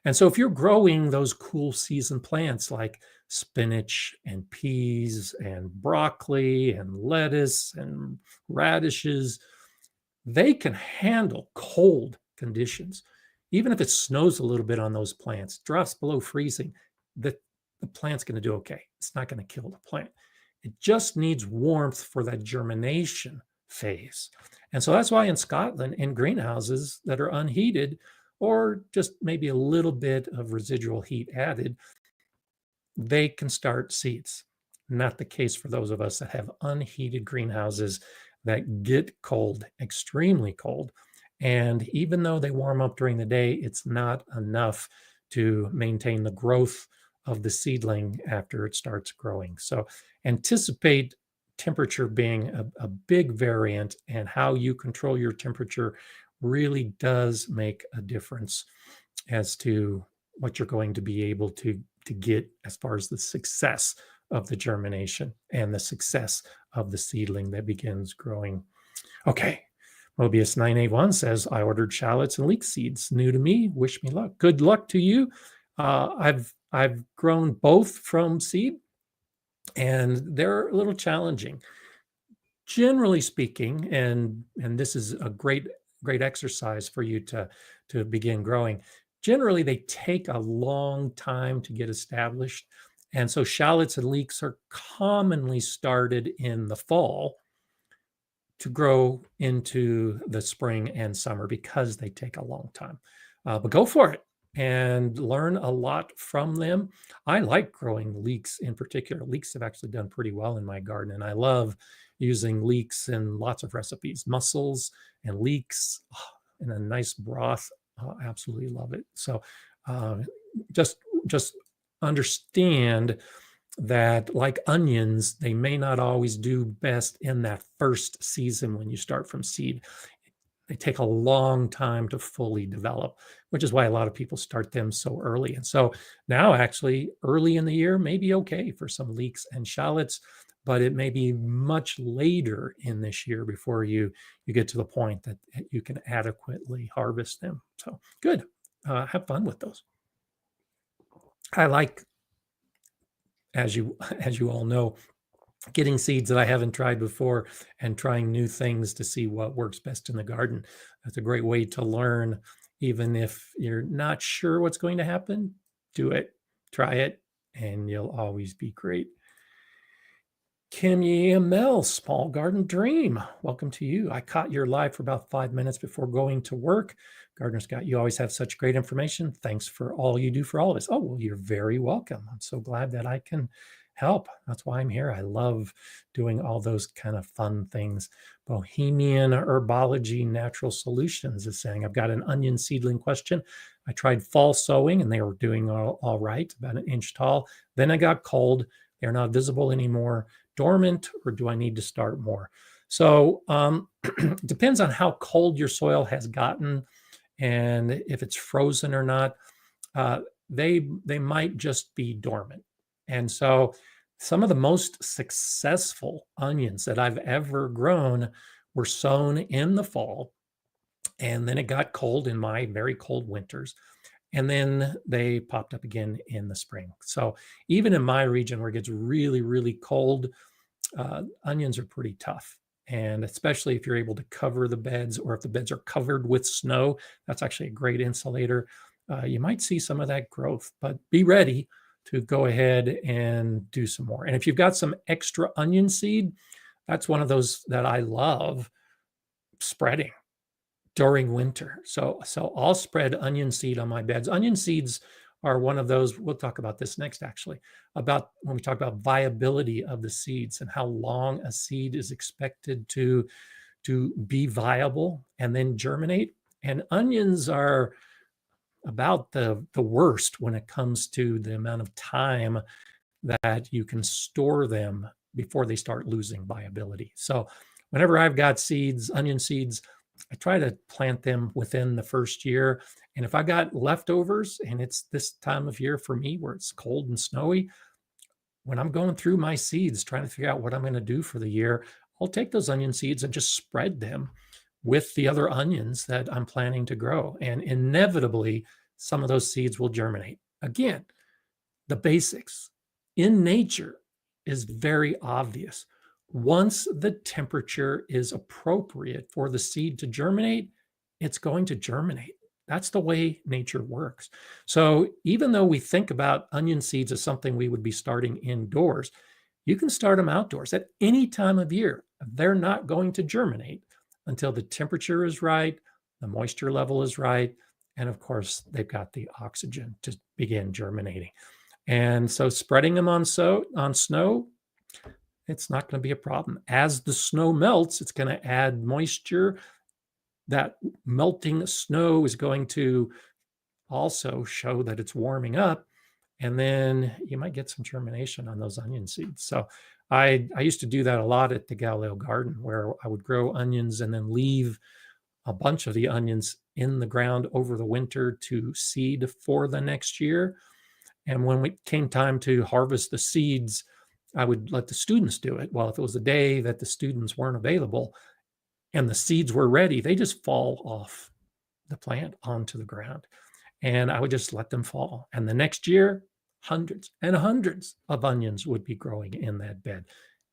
And so if you're growing those cool season plants like spinach and peas and broccoli and lettuce and radishes, they can handle cold conditions. Even if it snows a little bit on those plants, drops below freezing, the plant's going to do okay. It's not going to kill the plant. It just needs warmth for that germination phase. And so that's why in Scotland, in greenhouses that are unheated, or just maybe a little bit of residual heat added, they can start seeds. Not the case for those of us that have unheated greenhouses that get cold, extremely cold. And even though they warm up during the day, it's not enough to maintain the growth of the seedling after it starts growing. So anticipate temperature being a big variant, and how you control your temperature really does make a difference as to what you're going to be able to get as far as the success of the germination and the success of the seedling that begins growing. Okay. Mobius 981 says, I ordered shallots and leek seeds. New to me. Wish me luck. Good luck to you. I've grown both from seed, and they're a little challenging. Generally speaking, and this is a great exercise for you to begin growing. Generally, they take a long time to get established. And so shallots and leeks are commonly started in the fall to grow into the spring and summer because they take a long time. But go for it and learn a lot from them. I like growing leeks in particular. Leeks have actually done pretty well in my garden, and I love using leeks in lots of recipes, mussels and leeks in a nice broth. Absolutely love it. So just understand that, like onions, they may not always do best in that first season when you start from seed. They take a long time to fully develop, which is why a lot of people start them so early. And so now, actually, early in the year may be okay for some leeks and shallots, but it may be much later in this year before you get to the point that you can adequately harvest them. So good. Have fun with those. I like, as you all know, getting seeds that I haven't tried before and trying new things to see what works best in the garden. That's a great way to learn. Even if you're not sure what's going to happen, do it, try it, and you'll always be great. Kim EML, Small Garden Dream. Welcome to you. I caught your live for about 5 minutes before going to work. Gardener Scott, you always have such great information. Thanks for all you do for all of us. Oh, well, you're very welcome. I'm so glad that I can help. That's why I'm here. I love doing all those kind of fun things. Bohemian Herbology Natural Solutions is saying, I've got an onion seedling question. I tried fall sowing and they were doing all right, about 1 inch tall. Then I got cold. They're not visible anymore. Dormant, or do I need to start more? So depends on how cold your soil has gotten and if it's frozen or not. They might just be dormant. And so some of the most successful onions that I've ever grown were sown in the fall, and then it got cold in my very cold winters, and then they popped up again in the spring. So even in my region where it gets really, really cold, onions are pretty tough. And especially if you're able to cover the beds, or if the beds are covered with snow, that's actually a great insulator. You might see some of that growth, but be ready to go ahead and do some more. And if you've got some extra onion seed, that's one of those that I love spreading during winter. So I'll spread onion seed on my beds. Onion seeds are one of those, we'll talk about this next actually, about when we talk about viability of the seeds and how long a seed is expected to be viable and then germinate. And onions are about the worst when it comes to the amount of time that you can store them before they start losing viability. So whenever I've got seeds, onion seeds, I try to plant them within the first year. And if I got leftovers, and it's this time of year for me where it's cold and snowy, when I'm going through my seeds, trying to figure out what I'm going to do for the year, I'll take those onion seeds and just spread them with the other onions that I'm planning to grow. And inevitably, some of those seeds will germinate. Again, the basics in nature is very obvious. Once the temperature is appropriate for the seed to germinate, it's going to germinate. That's the way nature works. So even though we think about onion seeds as something we would be starting indoors, you can start them outdoors at any time of year. they're not going to germinate until the temperature is right, the moisture level is right, and of course, they've got the oxygen to begin germinating. And so spreading them on snow, it's not going to be a problem. As the snow melts, it's going to add moisture. That melting snow is going to also show that it's warming up, and then you might get some germination on those onion seeds. So I used to do that a lot at the Galileo garden, where I would grow onions and then leave a bunch of the onions in the ground over the winter to seed for the next year. And when it came time to harvest the seeds, I would let the students do it. Well, if it was a day that the students weren't available and the seeds were ready, they just fall off the plant onto the ground. And I would just let them fall. And the next year, hundreds and hundreds of onions would be growing in that bed.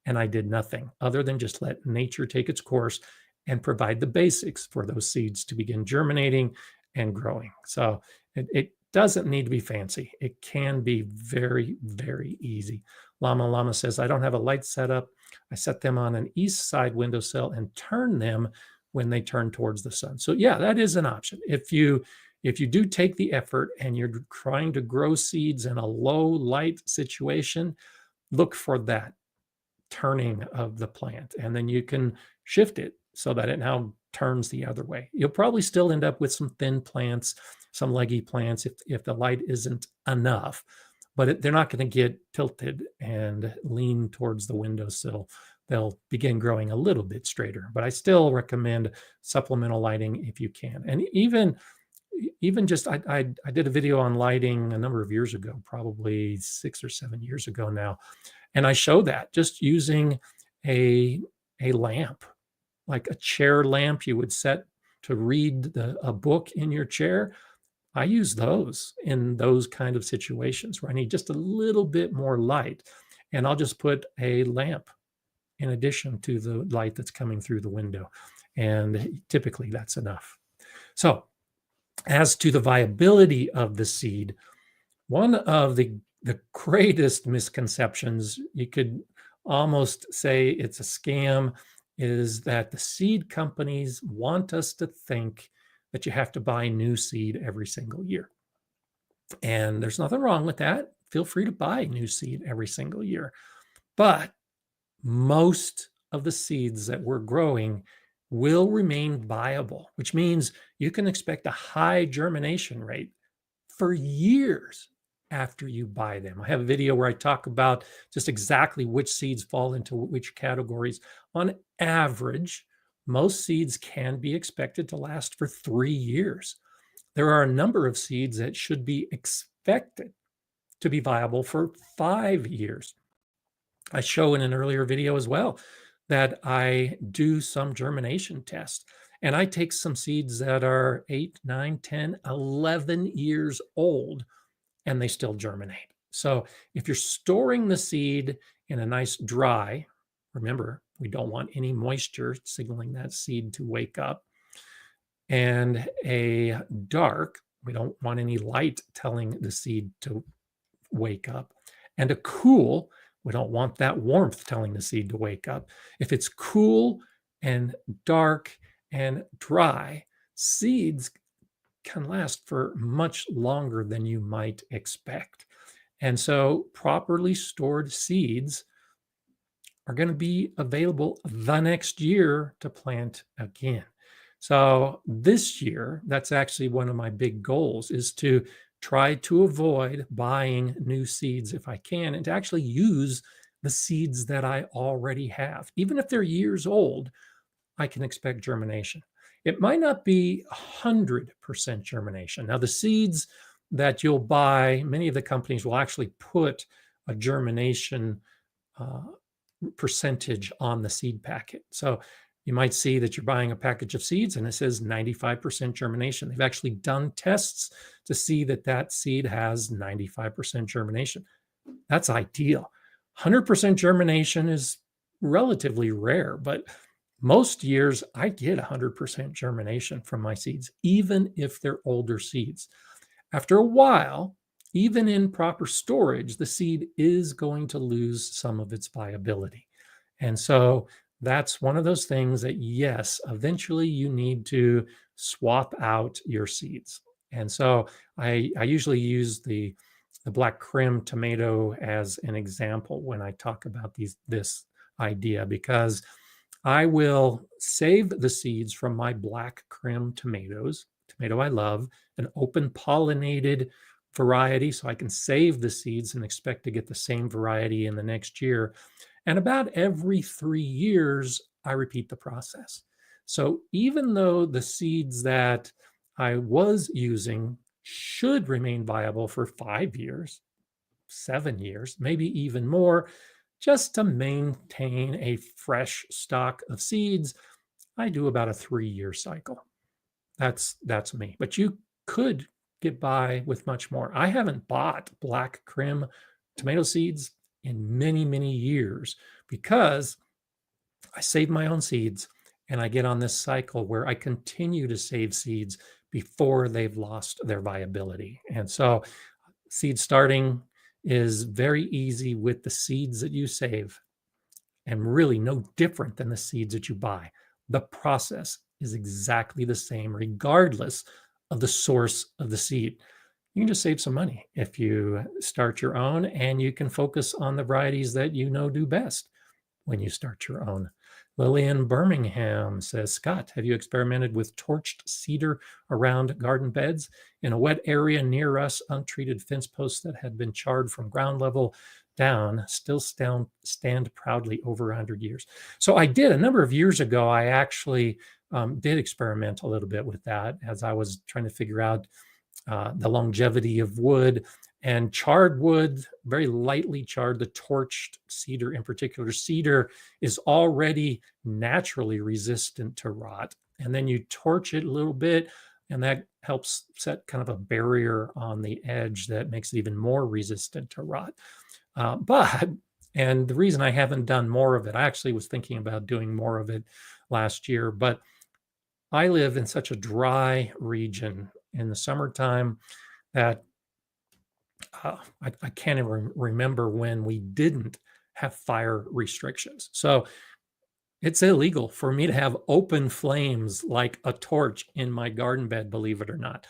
And I did nothing other than just let nature take its course and provide the basics for those seeds to begin germinating and growing. So it doesn't need to be fancy. It can be very, very easy. Llama says, I don't have a light setup. I set them on an east side windowsill and turn them when they turn towards the sun. So yeah, that is an option. If you do take the effort and you're trying to grow seeds in a low light situation, look for that turning of the plant, and then you can shift it so that it now turns the other way. You'll probably still end up with some thin plants, some leggy plants if the light isn't enough, but they're not going to get tilted and lean towards the windowsill. They'll begin growing a little bit straighter, but I still recommend supplemental lighting if you can. And even just I did a video on lighting a number of years ago, probably 6 or 7 years ago now, and I show that just using a lamp, like a chair lamp you would set to read a book in your chair. I use those in those kind of situations where I need just a little bit more light, and I'll just put a lamp in addition to the light that's coming through the window, and typically that's enough. So as to the viability of the seed, one of the greatest misconceptions, you could almost say it's a scam, is that the seed companies want us to think that you have to buy new seed every single year. And there's nothing wrong with that. Feel free to buy new seed every single year. But most of the seeds that we're growing will remain viable, which means you can expect a high germination rate for years after you buy them. I have a video where I talk about just exactly which seeds fall into which categories. On average, most seeds can be expected to last for 3 years. There are a number of seeds that should be expected to be viable for 5 years. I show in an earlier video as well that I do some germination tests, and I take some seeds that are 8, 9, 10, 11 years old, and they still germinate. So if you're storing the seed in a nice dry, remember, we don't want any moisture signaling that seed to wake up, and a dark, we don't want any light telling the seed to wake up, and a cool, we don't want that warmth telling the seed to wake up. If it's cool and dark and dry, seeds can last for much longer than you might expect. And so properly stored seeds are going to be available the next year to plant again. So this year, that's actually one of my big goals, is to try to avoid buying new seeds if I can, and to actually use the seeds that I already have. Even if they're years old, I can expect germination. It might not be 100% germination. Now, the seeds that you'll buy, many of the companies will actually put a germination percentage on the seed packet. So you might see that you're buying a package of seeds and it says 95% germination. They've actually done tests to see that that seed has 95% germination. That's ideal. 100% germination is relatively rare, but most years I get 100% germination from my seeds, even if they're older seeds. After a while, even in proper storage, the seed is going to lose some of its viability. And so that's one of those things that, yes, eventually you need to swap out your seeds. And so I usually use the black Krim tomato as an example when I talk about this idea, because I will save the seeds from my black Krim tomatoes, tomato I love, an open pollinated variety, so I can save the seeds and expect to get the same variety in the next year. And about every 3 years, I repeat the process. So even though the seeds that I was using should remain viable for 5 years, 7 years, maybe even more, just to maintain a fresh stock of seeds, I do about a 3 year cycle. That's me. But you could get by with much more. I haven't bought black Krim tomato seeds in many, many years because I save my own seeds and I get on this cycle where I continue to save seeds before they've lost their viability. And so seed starting is very easy with the seeds that you save, and really no different than the seeds that you buy. The process is exactly the same, regardless of the source of the seed. You can just save some money if you start your own, and you can focus on the varieties that you know do best when you start your own. Lillian Birmingham says, Scott, have you experimented with torched cedar around garden beds? In a wet area near us, untreated fence posts that had been charred from ground level down still stand proudly over 100 years. So I did a number of years ago. I actually did experiment a little bit with that as I was trying to figure out the longevity of wood. And charred wood, very lightly charred, the torched cedar in particular. Cedar is already naturally resistant to rot. And then you torch it a little bit, and that helps set kind of a barrier on the edge that makes it even more resistant to rot. And the reason I haven't done more of it, I actually was thinking about doing more of it last year, but I live in such a dry region in the summertime that I can't even remember when we didn't have fire restrictions. So it's illegal for me to have open flames like a torch in my garden bed, believe it or not.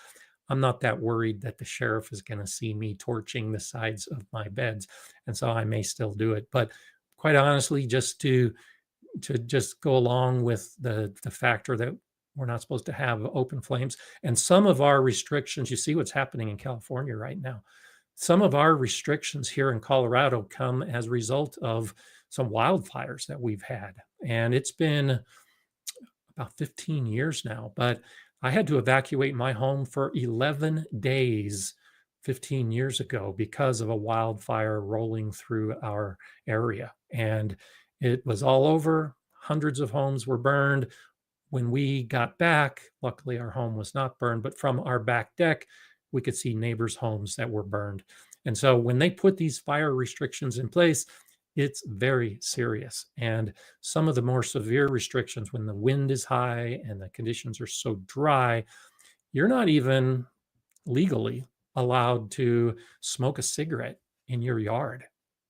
I'm not that worried that the sheriff is going to see me torching the sides of my beds. And so I may still do it. But quite honestly, just to just go along with the factor that we're not supposed to have open flames. And some of our restrictions, you see what's happening in California right now. Some of our restrictions here in Colorado come as a result of some wildfires that we've had. And it's been about 15 years now, but I had to evacuate my home for 11 days 15 years ago because of a wildfire rolling through our area. And it was all over. Hundreds of homes were burned. When we got back, luckily our home was not burned, but from our back deck, we could see neighbors' homes that were burned. And so when they put these fire restrictions in place, it's very serious. And some of the more severe restrictions, when the wind is high and the conditions are so dry, you're not even legally allowed to smoke a cigarette in your yard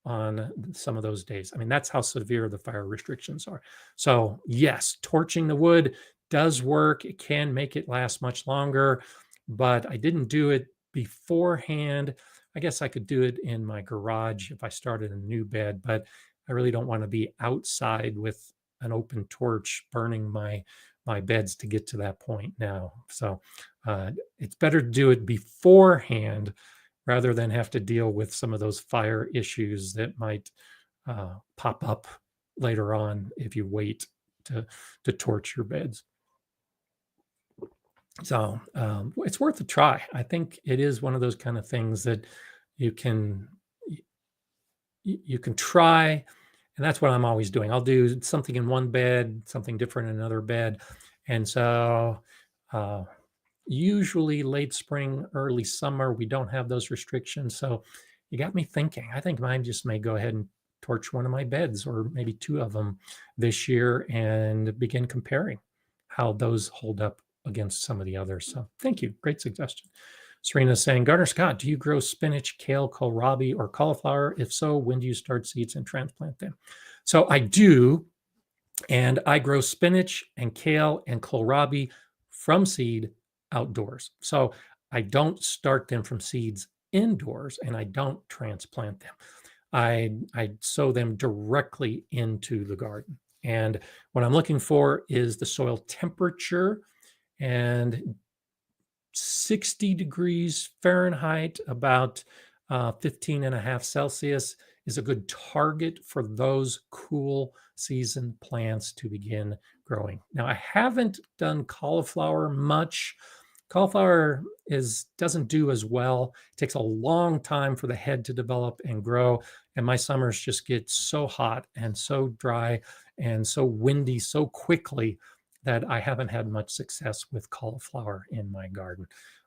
on some of those days. I mean, that's how severe the fire restrictions are. So yes, torching the wood does work. It can make it last much longer, but I didn't do it beforehand. I guess I could do it in my garage if I started a new bed, but I really don't want to be outside with an open torch burning my beds to get to that point now. So it's better to do it beforehand rather than have to deal with some of those fire issues that might pop up later on if you wait to torch your beds. So it's worth a try. I think it is one of those kind of things that you can try, and that's what I'm always doing. I'll do something in one bed, something different in another bed, and so usually late spring, early summer, we don't have those restrictions. So you got me thinking. I think mine just may go ahead and torch one of my beds, or maybe two of them this year, and begin comparing how those hold up against some of the others. So thank you. Great suggestion. Serena's saying, Gardner Scott, do you grow spinach, kale, kohlrabi, or cauliflower? If so, when do you start seeds and transplant them? So I do. And I grow spinach and kale and kohlrabi from seed outdoors. So I don't start them from seeds indoors, and I don't transplant them. I sow them directly into the garden. And what I'm looking for is the soil temperature, and 60 degrees Fahrenheit, about 15 and a half Celsius, is a good target for those cool season plants to begin growing. Now, I haven't done cauliflower much. Cauliflower doesn't do as well. It takes a long time for the head to develop and grow. And my summers just get so hot and so dry and so windy so quickly that I haven't had much success with cauliflower in my garden.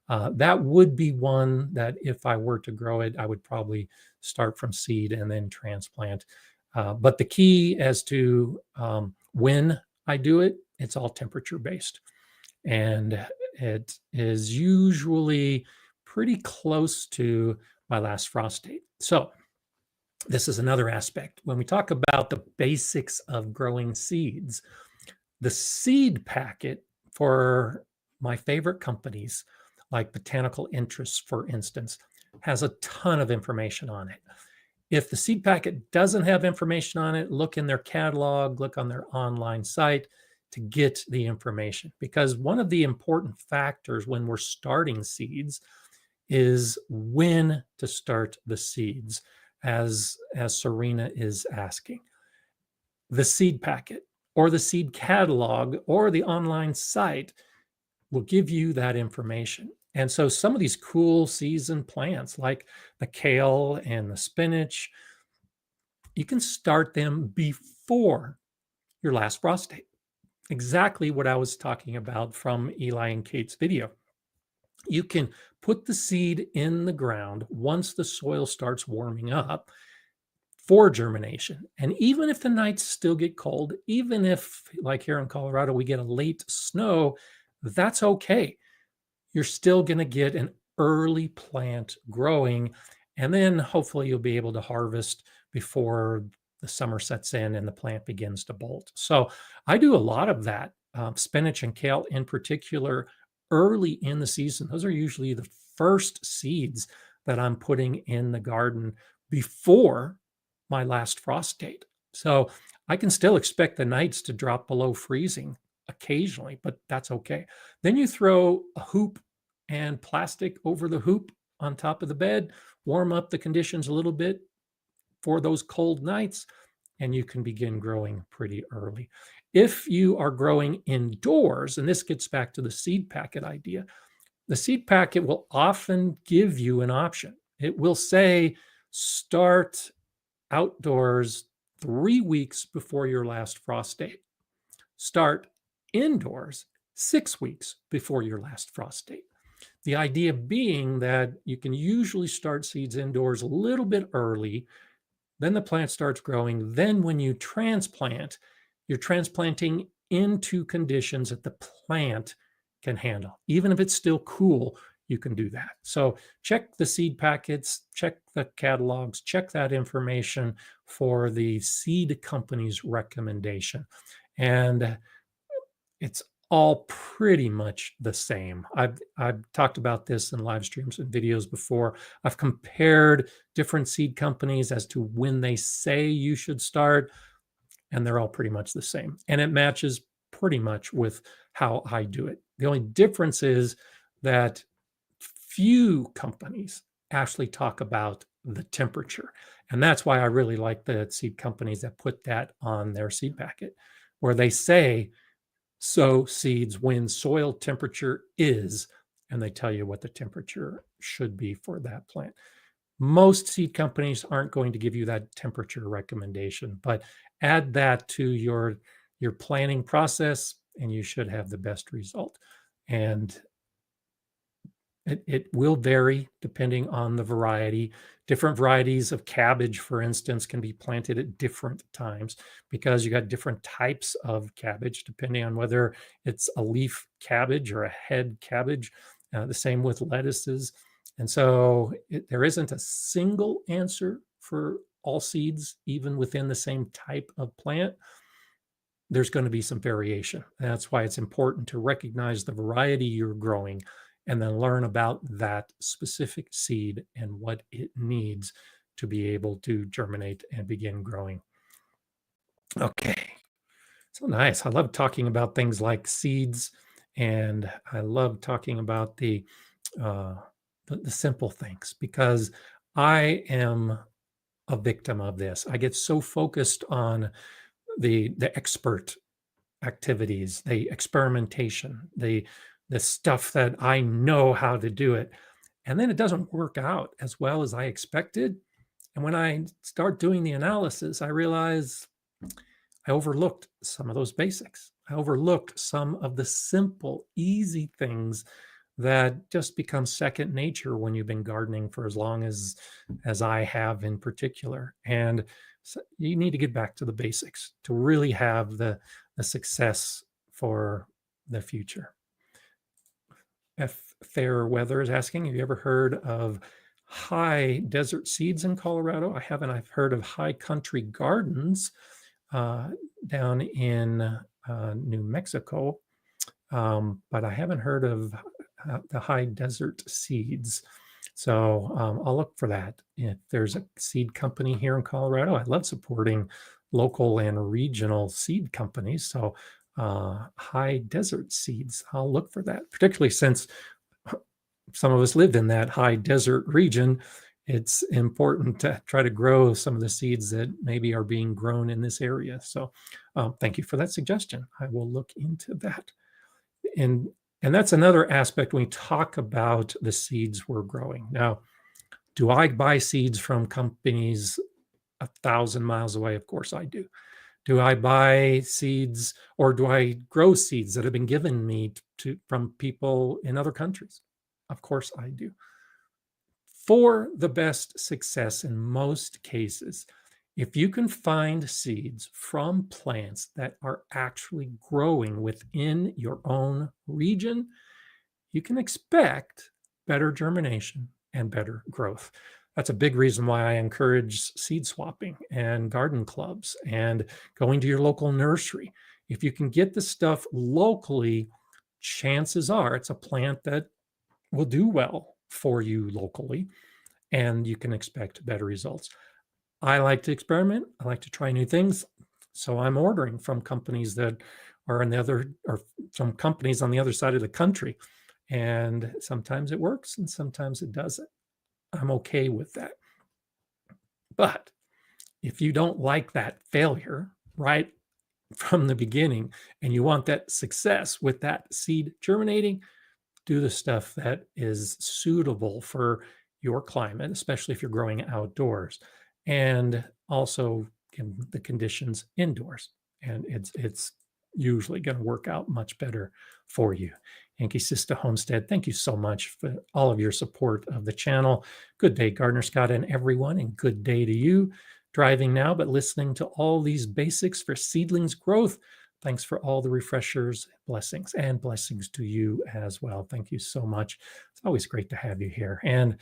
That would be one that if I were to grow it, I would probably start from seed and then transplant. But the key as to when I do it, it's all temperature based. And it is usually pretty close to my last frost date. So this is another aspect. When we talk about the basics of growing seeds, the seed packet for my favorite companies, like Botanical Interests, for instance, has a ton of information on it. If the seed packet doesn't have information on it, look in their catalog, look on their online site to get the information. Because one of the important factors when we're starting seeds is when to start the seeds, as Serena is asking. The seed packet or the seed catalog or the online site will give you that information. And so some of these cool season plants like the kale and the spinach, you can start them before your last frost date. Exactly what I was talking about from Eli and Kate's video. You can put the seed in the ground once the soil starts warming up for germination. And even if the nights still get cold, even if, like here in Colorado, we get a late snow, that's okay. You're still going to get an early plant growing. And then hopefully you'll be able to harvest before the summer sets in and the plant begins to bolt. So I do a lot of that, spinach and kale in particular, early in the season. Those are usually the first seeds that I'm putting in the garden before my last frost date. So I can still expect the nights to drop below freezing occasionally, but that's okay. Then you throw a hoop and plastic over the hoop on top of the bed, warm up the conditions a little bit for those cold nights, and you can begin growing pretty early. If you are growing indoors, and this gets back to the seed packet idea, the seed packet will often give you an option. It will say, start outdoors 3 weeks before your last frost date. Start indoors 6 weeks before your last frost date. The idea being that you can usually start seeds indoors a little bit early, then the plant starts growing. Then when you transplant, you're transplanting into conditions that the plant can handle. Even if it's still cool, you can do that. So check the seed packets, check the catalogs, check that information for the seed company's recommendation. And it's all pretty much the same. I've talked about this in live streams and videos before. I've compared different seed companies as to when they say you should start, and they're all pretty much the same. And it matches pretty much with how I do it. The only difference is that few companies actually talk about the temperature. And that's why I really like the seed companies that put that on their seed packet, where they say, sow seeds when soil temperature is, and they tell you what the temperature should be for that plant. Most seed companies aren't going to give you that temperature recommendation, but add that to your planning process and you should have the best result. And it will vary depending on the variety. Different varieties of cabbage, for instance, can be planted at different times because you got different types of cabbage depending on whether it's a leaf cabbage or a head cabbage. The same with lettuces. And so there isn't a single answer for all seeds, even within the same type of plant. there's going to be some variation. That's why it's important to recognize the variety you're growing and then learn about that specific seed and what it needs to be able to germinate and begin growing. Okay, so nice. I love talking about things like seeds, and I love talking about the simple things, because I am a victim of this. I get so focused on the expert activities, the experimentation, the stuff that I know how to do it, and then it doesn't work out as well as I expected. And when I start doing the analysis, I realize I overlooked some of those basics. I overlooked some of the simple, easy things that just become second nature when you've been gardening for as long as I have in particular. And so you need to get back to the basics to really have the success for the future. F. Fair Weather is asking, have you ever heard of high desert seeds in Colorado? I haven't. I've heard of high country gardens down in New Mexico, but I haven't heard of the high desert seeds. So I'll look for that. If there's a seed company here in Colorado, I love supporting local and regional seed companies. So high desert seeds, I'll look for that, particularly since some of us live in that high desert region. It's important to try to grow some of the seeds that maybe are being grown in this area. So thank you for that suggestion. I will look into that. And that's another aspect when we talk about the seeds we're growing. Now, do I buy seeds from companies 1,000 miles away? Of course I do. Do I buy seeds, or do I grow seeds that have been given me from people in other countries? Of course I do. For the best success in most cases, if you can find seeds from plants that are actually growing within your own region, you can expect better germination and better growth. That's a big reason why I encourage seed swapping and garden clubs and going to your local nursery. If you can get the stuff locally, chances are it's a plant that will do well for you locally, and you can expect better results. I like to experiment. I like to try new things. So I'm ordering from companies that are from companies on the other side of the country. And sometimes it works and sometimes it doesn't. I'm okay with that. But if you don't like that failure right from the beginning and you want that success with that seed germinating, do the stuff that is suitable for your climate, especially if you're growing outdoors, and also the conditions indoors. And it's usually going to work out much better for you. Yankee Sista Homestead, thank you so much for all of your support of the channel. Good day, Gardener Scott and everyone, and good day to you. Driving now, but listening to all these basics for seedlings growth. Thanks for all the refreshers, blessings, and blessings to you as well. Thank you so much. It's always great to have you here. And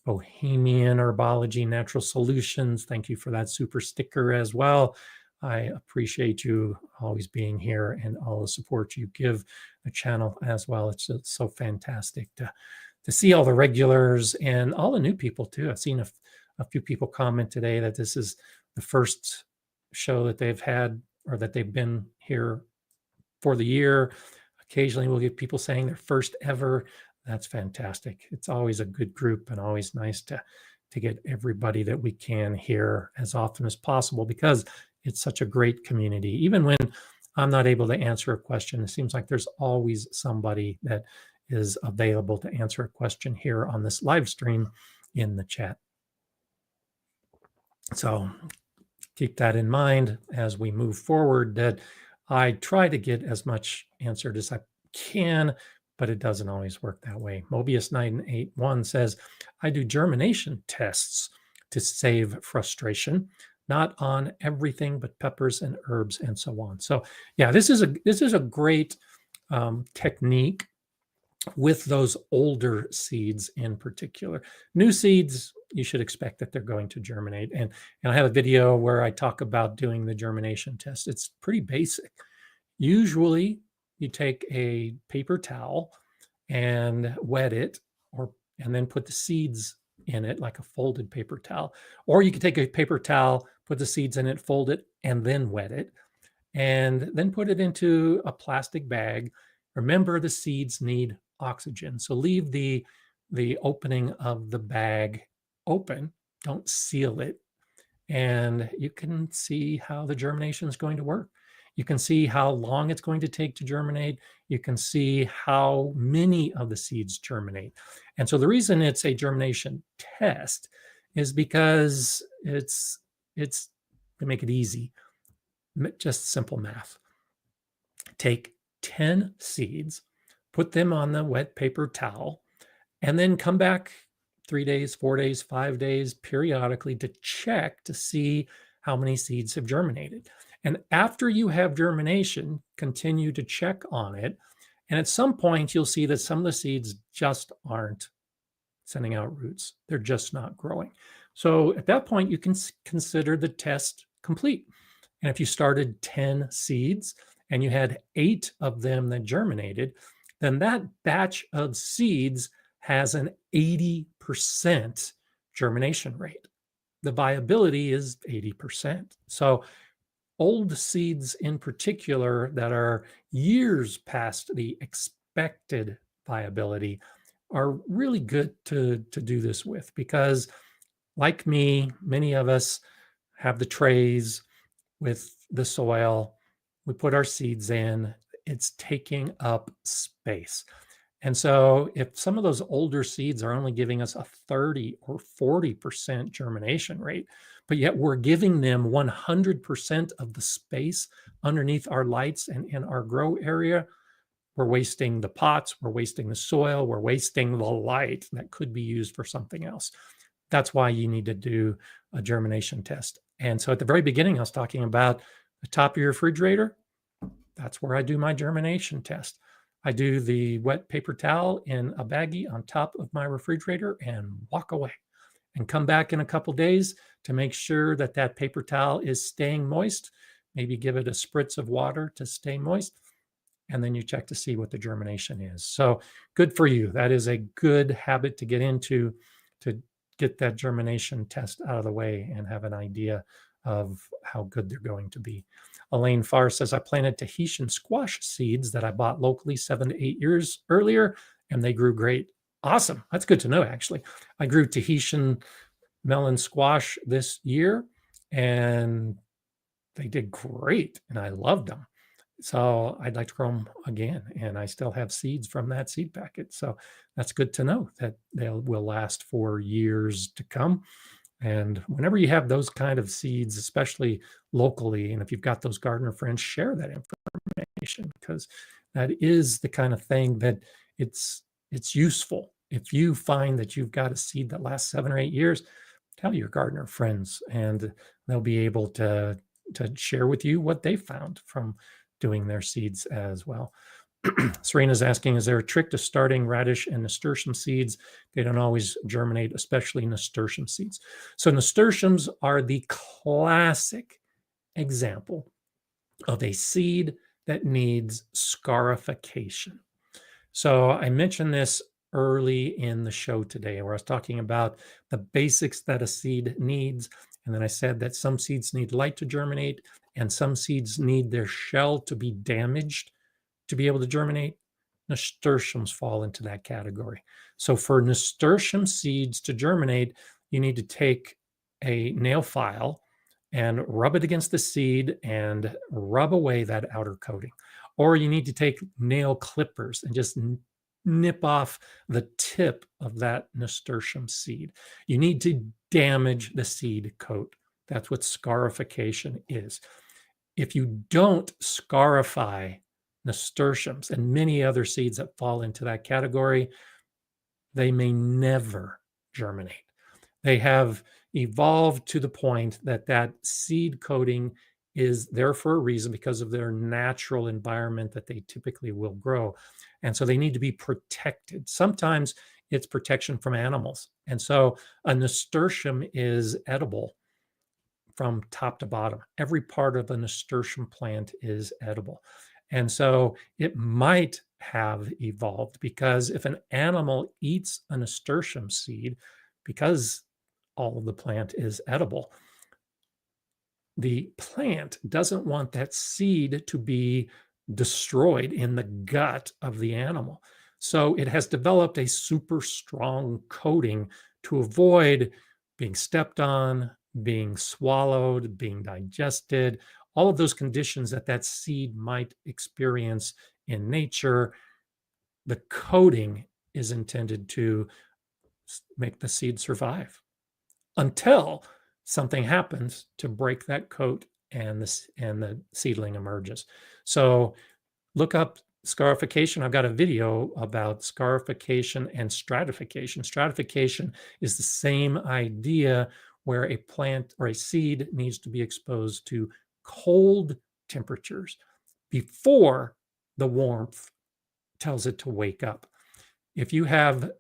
Bohemian Herbology Natural Solutions, thank you for that super sticker as well. I appreciate you always being here and all the support you give the channel as well. It's just so fantastic to see all the regulars and all the new people too. I've seen a few people comment today that this is the first show that they've had, or that they've been here for the year. Occasionally we'll get people saying their first ever. That's fantastic. It's always a good group and always nice to get everybody that we can here as often as possible, because it's such a great community. Even when I'm not able to answer a question, it seems like there's always somebody that is available to answer a question here on this live stream in the chat. So keep that in mind as we move forward, that I try to get as much answered as I can, but it doesn't always work that way. Mobius981 says, I do germination tests to save frustration, not on everything, but peppers and herbs and so on. So yeah, this is a great technique with those older seeds in particular. New seeds, you should expect that they're going to germinate. And I have a video where I talk about doing the germination test. It's pretty basic. Usually you take a paper towel and wet it, and then put the seeds in it like a folded paper towel. Or you could take a paper towel, put the seeds in it, fold it, and then wet it, and then put it into a plastic bag. Remember, the seeds need oxygen. So leave the opening of the bag open. Don't seal it. And you can see how the germination is going to work. You can see how long it's going to take to germinate. You can see how many of the seeds germinate. And so the reason it's a germination test is because it's to make it easy, just simple math. Take 10 seeds, put them on the wet paper towel, and then come back 3 days, 4 days, 5 days periodically to check to see how many seeds have germinated. And after you have germination, continue to check on it. And at some point, you'll see that some of the seeds just aren't sending out roots. They're just not growing. So at that point, you can consider the test complete. And if you started 10 seeds and you had 8 of them that germinated, then that batch of seeds has an 80% germination rate. The viability is 80%. So old seeds in particular that are years past the expected viability are really good to do this with, because like me, many of us have the trays with the soil. We put our seeds in, it's taking up space. And so if some of those older seeds are only giving us a 30 or 40% germination rate, but yet we're giving them 100% of the space underneath our lights and in our grow area, we're wasting the pots, we're wasting the soil, we're wasting the light that could be used for something else. That's why you need to do a germination test. And so at the very beginning, I was talking about the top of your refrigerator. That's where I do my germination test. I do the wet paper towel in a baggie on top of my refrigerator and walk away, and come back in a couple days to make sure that that paper towel is staying moist. Maybe give it a spritz of water to stay moist. And then you check to see what the germination is. So good for you. That is a good habit to get into, to get that germination test out of the way and have an idea of how good they're going to be. Elaine Farr says, I planted Tahitian squash seeds that I bought locally 7 to 8 years earlier, and they grew great. Awesome. That's good to know, actually. I grew Tahitian melon squash this year, and they did great, and I loved them. So I'd like to grow them again, and I still have seeds from that seed packet. So that's good to know that they will last for years to come. And whenever you have those kind of seeds, especially locally, and if you've got those gardener friends, share that information, because that is the kind of thing that it's useful. If you find that you've got a seed that lasts 7 or 8 years, tell your gardener friends, and they'll be able to share with you what they found from doing their seeds as well. Serena's asking, is there a trick to starting radish and nasturtium seeds? They don't always germinate, especially nasturtium seeds. So nasturtiums are the classic example of a seed that needs scarification. So I mentioned this early in the show today, where I was talking about the basics that a seed needs. And then I said that some seeds need light to germinate, and some seeds need their shell to be damaged to be able to germinate. Nasturtiums fall into that category. So for nasturtium seeds to germinate, you need to take a nail file and rub it against the seed and rub away that outer coating. Or you need to take nail clippers and just nip off the tip of that nasturtium seed. You need to damage the seed coat. That's what scarification is. If you don't scarify nasturtiums and many other seeds that fall into that category, they may never germinate. They have evolved to the point that that seed coating is there for a reason, because of their natural environment that they typically will grow. And so they need to be protected. Sometimes it's protection from animals. And so a nasturtium is edible from top to bottom. Every part of a nasturtium plant is edible. And so it might have evolved, because if an animal eats a nasturtium seed, because all of the plant is edible, the plant doesn't want that seed to be destroyed in the gut of the animal. So it has developed a super strong coating to avoid being stepped on, being swallowed, being digested, all of those conditions that that seed might experience in nature. The coating is intended to make the seed survive until something happens to break that coat, and the seedling emerges. So look up scarification. I've got a video about scarification and stratification. Stratification is the same idea, where a plant or a seed needs to be exposed to cold temperatures before the warmth tells it to wake up. If you have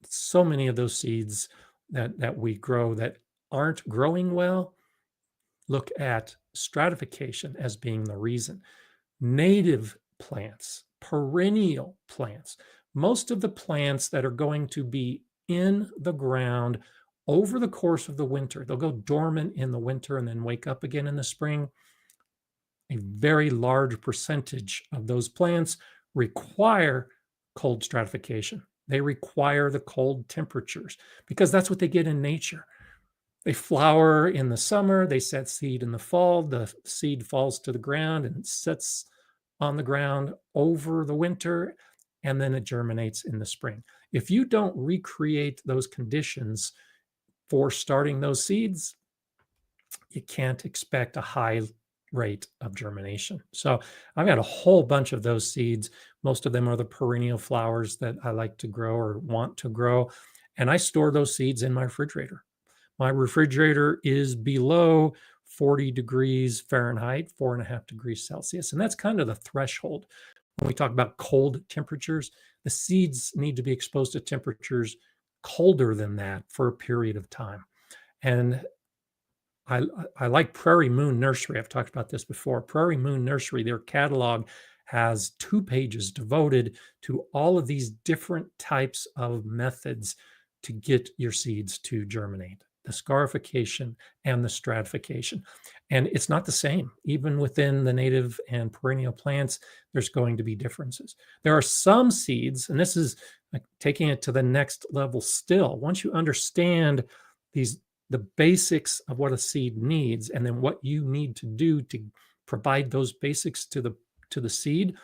so many of those seeds that we grow that aren't growing well, look at stratification as being the reason. Native plants, perennial plants, most of the plants that are going to be in the ground over the course of the winter, they'll go dormant in the winter and then wake up again in the spring. A very large percentage of those plants require cold stratification. They require the cold temperatures because that's what they get in nature. They flower in the summer, they set seed in the fall, the seed falls to the ground and sits on the ground over the winter, and then it germinates in the spring. If you don't recreate those conditions for starting those seeds, you can't expect a high rate of germination. So I've got a whole bunch of those seeds. Most of them are the perennial flowers that I like to grow or want to grow. And I store those seeds in my refrigerator. My refrigerator is below 40 degrees Fahrenheit, 4.5 degrees Celsius. And that's kind of the threshold. When we talk about cold temperatures, the seeds need to be exposed to temperatures colder than that for a period of time. And I like Prairie Moon Nursery. I've talked about this before. Prairie Moon Nursery, their catalog has 2 pages devoted to all of these different types of methods to get your seeds to germinate, the scarification and the stratification. And it's not the same. Even within the native and perennial plants, there's going to be differences. There are some seeds, and this is like taking it to the next level still. Once you understand the basics of what a seed needs, and then what you need to do to provide those basics to the seed,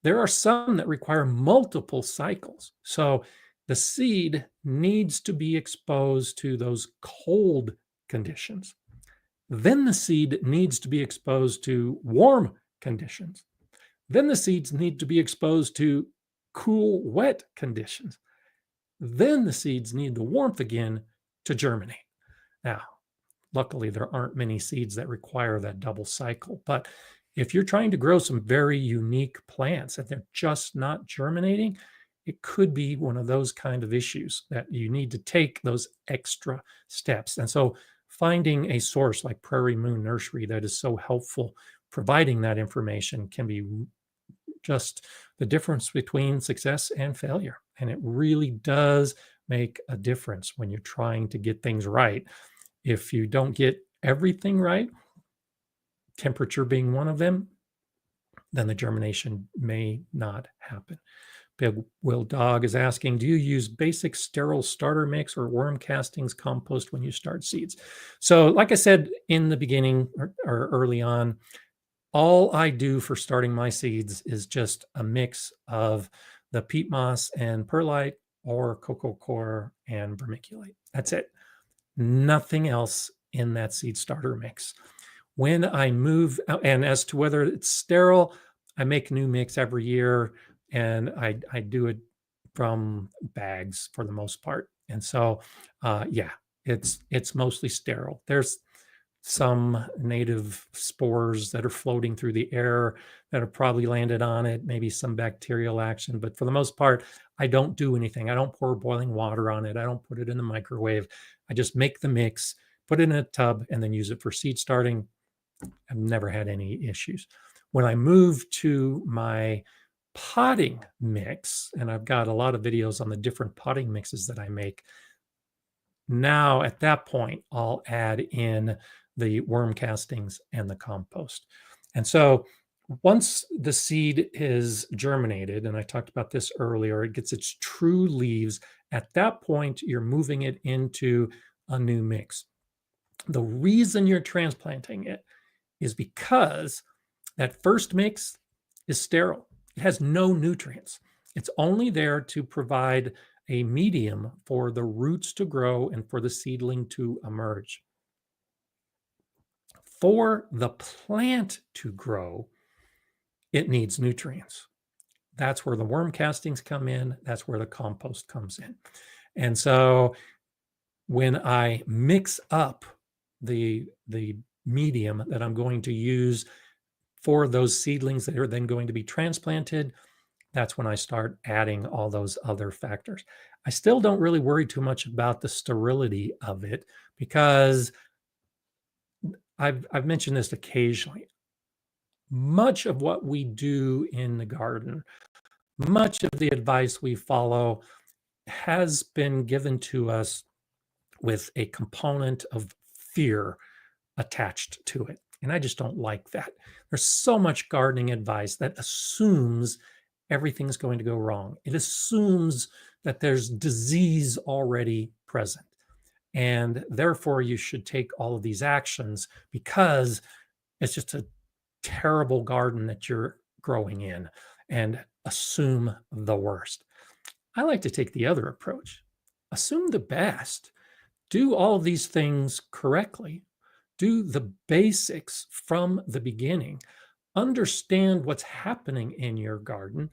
there are some that require multiple cycles. So the seed needs to be exposed to those cold conditions. Then the seed needs to be exposed to warm conditions. Then the seeds need to be exposed to cool, wet conditions. Then the seeds need the warmth again to germinate. Now, luckily, there aren't many seeds that require that double cycle. But if you're trying to grow some very unique plants and they're just not germinating, it could be one of those kind of issues that you need to take those extra steps. And so finding a source like Prairie Moon Nursery that is so helpful, providing that information, can be just the difference between success and failure. And it really does make a difference when you're trying to get things right. If you don't get everything right, temperature being one of them, then the germination may not happen. Big Will Dog is asking, do you use basic sterile starter mix or worm castings compost when you start seeds? So like I said in the beginning or early on, all I do for starting my seeds is just a mix of the peat moss and perlite, or cocoa coir and vermiculite. That's it. Nothing else in that seed starter mix. When I move, and as to whether it's sterile, I make new mix every year, and I do it from bags for the most part. And so, yeah, it's mostly sterile. There's some native spores that are floating through the air that have probably landed on it, maybe some bacterial action, but for the most part, I don't do anything. I don't pour boiling water on it. I don't put it in the microwave. I just make the mix, put it in a tub, and then use it for seed starting. I've never had any issues. When I moved to my potting mix, and I've got a lot of videos on the different potting mixes that I make, now at that point, I'll add in the worm castings and the compost. And so once the seed is germinated, and I talked about this earlier, it gets its true leaves. At that point, you're moving it into a new mix. The reason you're transplanting it is because that first mix is sterile. It has no nutrients. It's only there to provide a medium for the roots to grow and for the seedling to emerge. For the plant to grow, it needs nutrients. That's where the worm castings come in. That's where the compost comes in. And so when I mix up the medium that I'm going to use for those seedlings that are then going to be transplanted, that's when I start adding all those other factors. I still don't really worry too much about the sterility of it because I've mentioned this occasionally. Much of what we do in the garden, much of the advice we follow has been given to us with a component of fear attached to it. And I just don't like that. There's so much gardening advice that assumes everything's going to go wrong. It assumes that there's disease already present. And therefore, you should take all of these actions because it's just a terrible garden that you're growing in and assume the worst. I like to take the other approach. Assume the best. Do all of these things correctly. Do the basics from the beginning. Understand what's happening in your garden,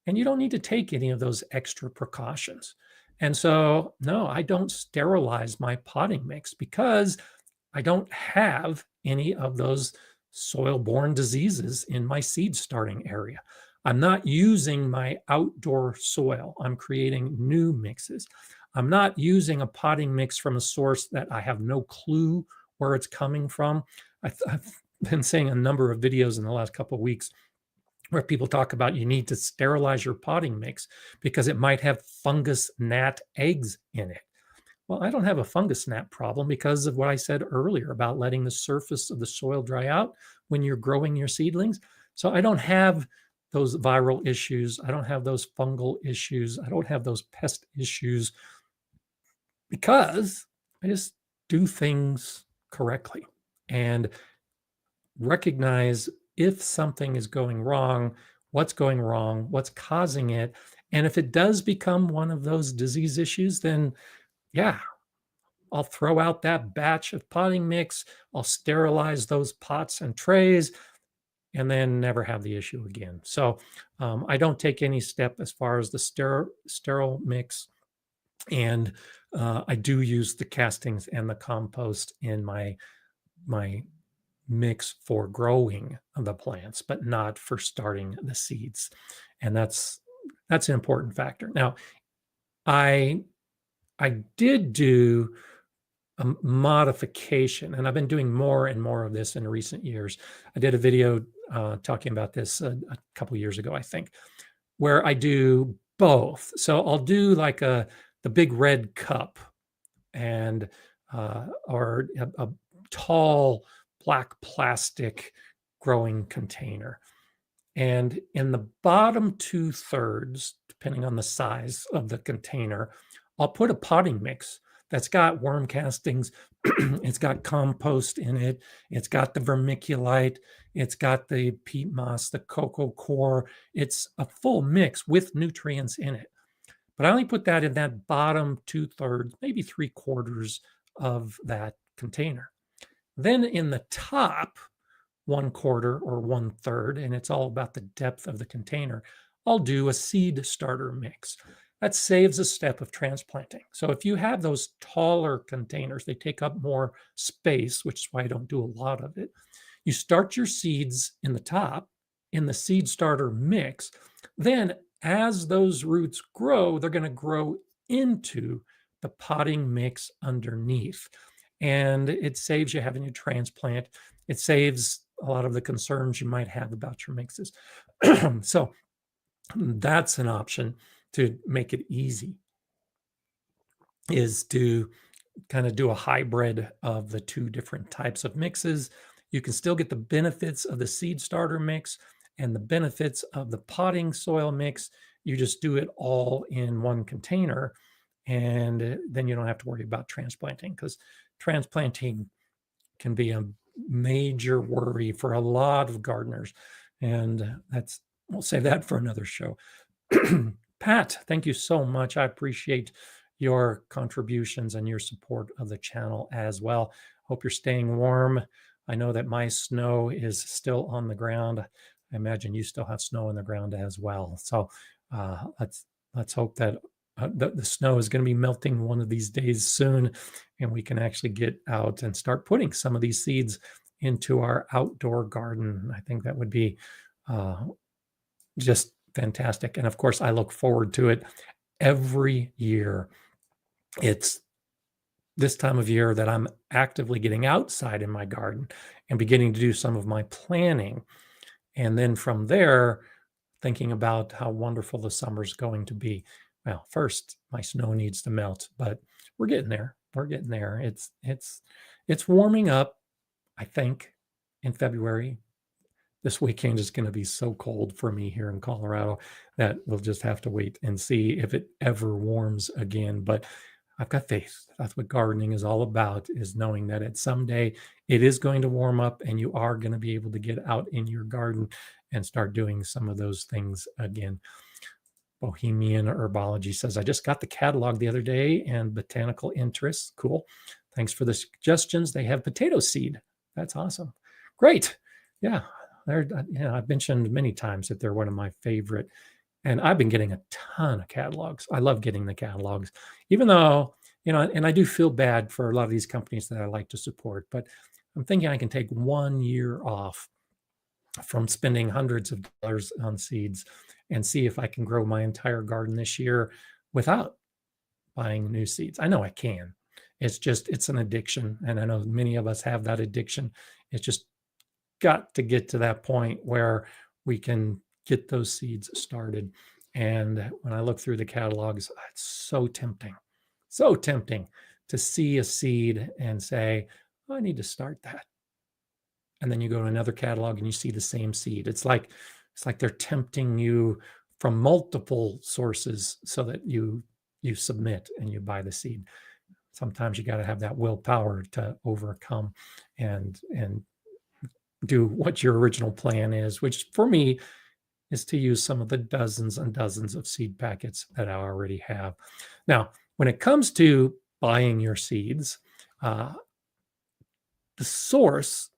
and you don't need to take any of those extra precautions. And so, no, I don't sterilize my potting mix because I don't have any of those soil-borne diseases in my seed starting area. I'm not using my outdoor soil. I'm creating new mixes. I'm not using a potting mix from a source that I have no clue where it's coming from. I've been saying a number of videos in the last couple of weeks where people talk about you need to sterilize your potting mix because it might have fungus gnat eggs in it. Well, I don't have a fungus gnat problem because of what I said earlier about letting the surface of the soil dry out when you're growing your seedlings. So I don't have those viral issues. I don't have those fungal issues. I don't have those pest issues because I just do things correctly and recognize if something is going wrong, what's going wrong, what's causing it. And if it does become one of those disease issues, then yeah, I'll throw out that batch of potting mix. I'll sterilize those pots and trays and then never have the issue again. So I don't take any step as far as the sterile mix. And I do use the castings and the compost in my mix for growing the plants, but not for starting the seeds. And that's an important factor. Now, I did do a modification, and I've been doing more and more of this in recent years. I did a video talking about this a couple years ago, I think, where I do both. So I'll do like the big red cup and or a tall black plastic growing container. And in the bottom 2/3, depending on the size of the container, I'll put a potting mix that's got worm castings, it's got compost in it, it's got the vermiculite, it's got the peat moss, the cocoa coir. It's a full mix with nutrients in it. But I only put that in that bottom 2/3, maybe 3/4 of that container. Then in the top 1/4 or 1/3, and it's all about the depth of the container, I'll do a seed starter mix. That saves a step of transplanting. So if you have those taller containers, they take up more space, which is why I don't do a lot of it. You start your seeds in the top in the seed starter mix. Then as those roots grow, they're going to grow into the potting mix underneath. And it saves you having to transplant it saves a lot of the concerns you might have about your mixes. So that's an option to make it easy, is to kind of do a hybrid of the two different types of mixes. You can still get the benefits of the seed starter mix and the benefits of the potting soil mix. You just do it all in one container, and then you don't have to worry about transplanting, because transplanting can be a major worry for a lot of gardeners. And we'll save that for another show. Pat, thank you so much. I appreciate your contributions and your support of the channel as well. Hope you're staying warm. I know that my snow is still on the ground. I imagine you still have snow on the ground as well. So let's hope that the snow is going to be melting one of these days soon, and we can actually get out and start putting some of these seeds into our outdoor garden. I think that would be just fantastic. And of course, I look forward to it every year. It's this time of year that I'm actively getting outside in my garden and beginning to do some of my planning. And then from there, thinking about how wonderful the summer's going to be. Well, first, my snow needs to melt, but we're getting there. We're getting there. It's warming up, I think, in February. This weekend is going to be so cold for me here in Colorado that we'll just have to wait and see if it ever warms again. But I've got faith. That's what gardening is all about, is knowing that at someday it is going to warm up and you are going to be able to get out in your garden and start doing some of those things again. Bohemian Herbology says, I just got the catalog the other day and botanical interests. Cool. Thanks for the suggestions. They have potato seed. That's awesome. Great. Yeah. I've mentioned many times that they're one of my favorite, and I've been getting a ton of catalogs. I love getting the catalogs, even though, and I do feel bad for a lot of these companies that I like to support, but I'm thinking I can take 1 year off from spending hundreds of dollars on seeds and see if I can grow my entire garden this year without buying new seeds. I know I can. It's an addiction. And I know many of us have that addiction. It's just got to get to that point where we can get those seeds started. And when I look through the catalogs, it's so tempting to see a seed and say, oh, I need to start that. And then you go to another catalog and you see the same seed. It's like they're tempting you from multiple sources so that you submit and you buy the seed. Sometimes you got to have that willpower to overcome and do what your original plan is, which for me is to use some of the dozens and dozens of seed packets that I already have. Now, when it comes to buying your seeds, the source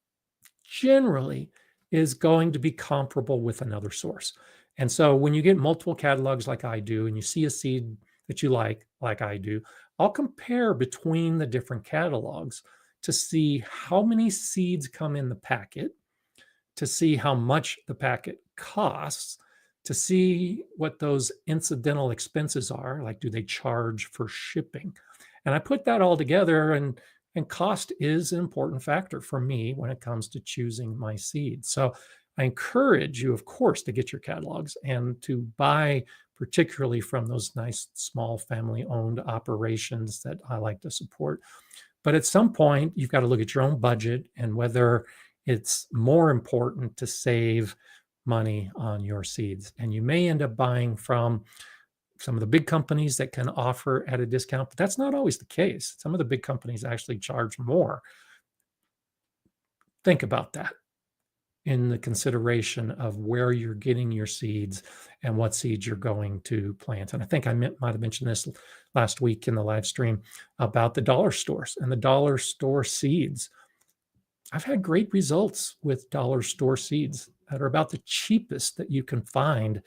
generally is going to be comparable with another source. And so when you get multiple catalogs like I do, and you see a seed that you like I do, I'll compare between the different catalogs to see how many seeds come in the packet, to see how much the packet costs, to see what those incidental expenses are, like do they charge for shipping? And I put that all together, and cost is an important factor for me when it comes to choosing my seeds. So I encourage you, of course, to get your catalogs and to buy particularly from those nice small family-owned operations that I like to support. But at some point, you've got to look at your own budget and whether it's more important to save money on your seeds. And you may end up buying from some of the big companies that can offer at a discount, but that's not always the case. Some of the big companies actually charge more. Think about that in the consideration of where you're getting your seeds and what seeds you're going to plant. And I think I might have mentioned this last week in the live stream about the dollar stores and the dollar store seeds. I've had great results with dollar store seeds that are about the cheapest that you can find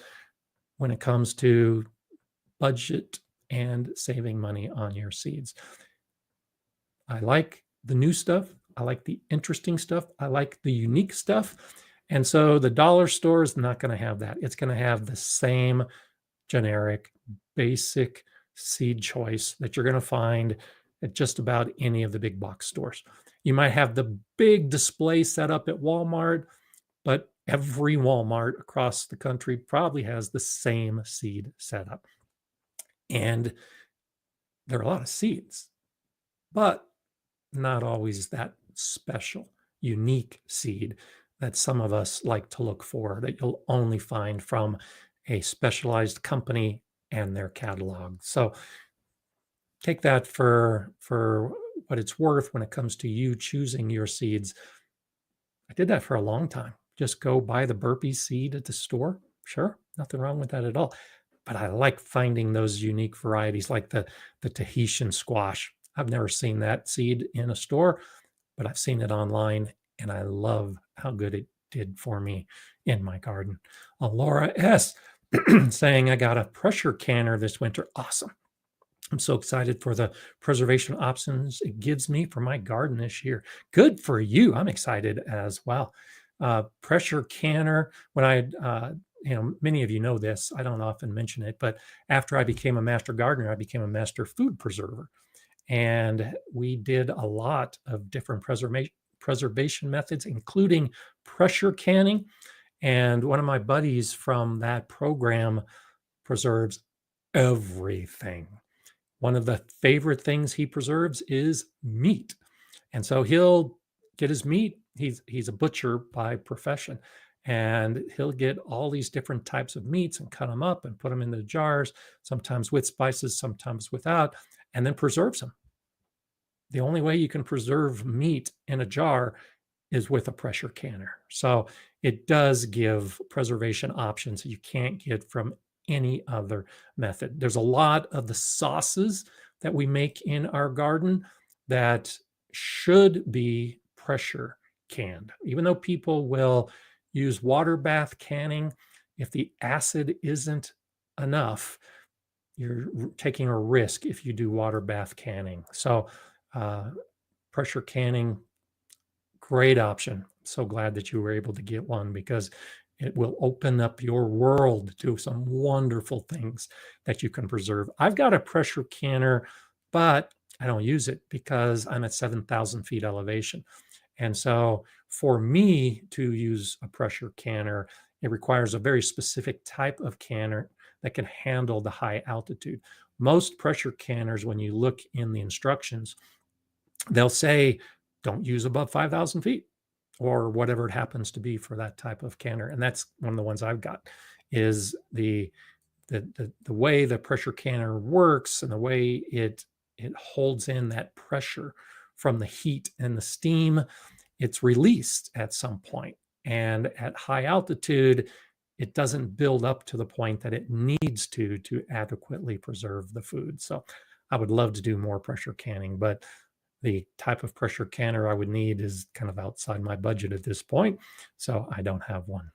when it comes to budget and saving money on your seeds. I like the new stuff. I like the interesting stuff. I like the unique stuff. And so the dollar store is not going to have that. It's going to have the same generic, basic seed choice that you're going to find at just about any of the big box stores. You might have the big display set up at Walmart, but every Walmart across the country probably has the same seed setup. And there are a lot of seeds, but not always that special, unique seed that some of us like to look for, that you'll only find from a specialized company and their catalog. So take that for what it's worth when it comes to you choosing your seeds. I did that for a long time. Just go buy the burpee seed at the store. Sure, nothing wrong with that at all. But I like finding those unique varieties like the Tahitian squash. I've never seen that seed in a store, but I've seen it online, and I love how good it did for me in my garden. Laura S. saying, I got a pressure canner this winter. Awesome. I'm so excited for the preservation options it gives me for my garden this year. Good for you. I'm excited as well. Pressure canner, when many of you know this, I don't often mention it, but after I became a master gardener, I became a master food preserver. And we did a lot of different preservation methods, including pressure canning. And one of my buddies from that program preserves everything. One of the favorite things he preserves is meat. And so he'll get his meat. He's a butcher by profession. And he'll get all these different types of meats and cut them up and put them in the jars, sometimes with spices, sometimes without, and then preserves them. The only way you can preserve meat in a jar is with a pressure canner. So it does give preservation options that you can't get from any other method. There's a lot of the sauces that we make in our garden that should be pressure canned. Even though people will use water bath canning, if the acid isn't enough, you're taking a risk if you do water bath canning. So pressure canning, great option. So glad that you were able to get one, because it will open up your world to some wonderful things that you can preserve. I've got a pressure canner, but I don't use it because I'm at 7,000 feet elevation. And so for me to use a pressure canner, it requires a very specific type of canner that can handle the high altitude. Most pressure canners, when you look in the instructions, they'll say, don't use above 5,000 feet or whatever it happens to be for that type of canner. And that's one of the ones I've got, is the way the pressure canner works and the way it holds in that pressure from the heat and the steam. It's released at some point. And at high altitude, it doesn't build up to the point that it needs to adequately preserve the food. So I would love to do more pressure canning, but the type of pressure canner I would need is kind of outside my budget at this point, so I don't have one.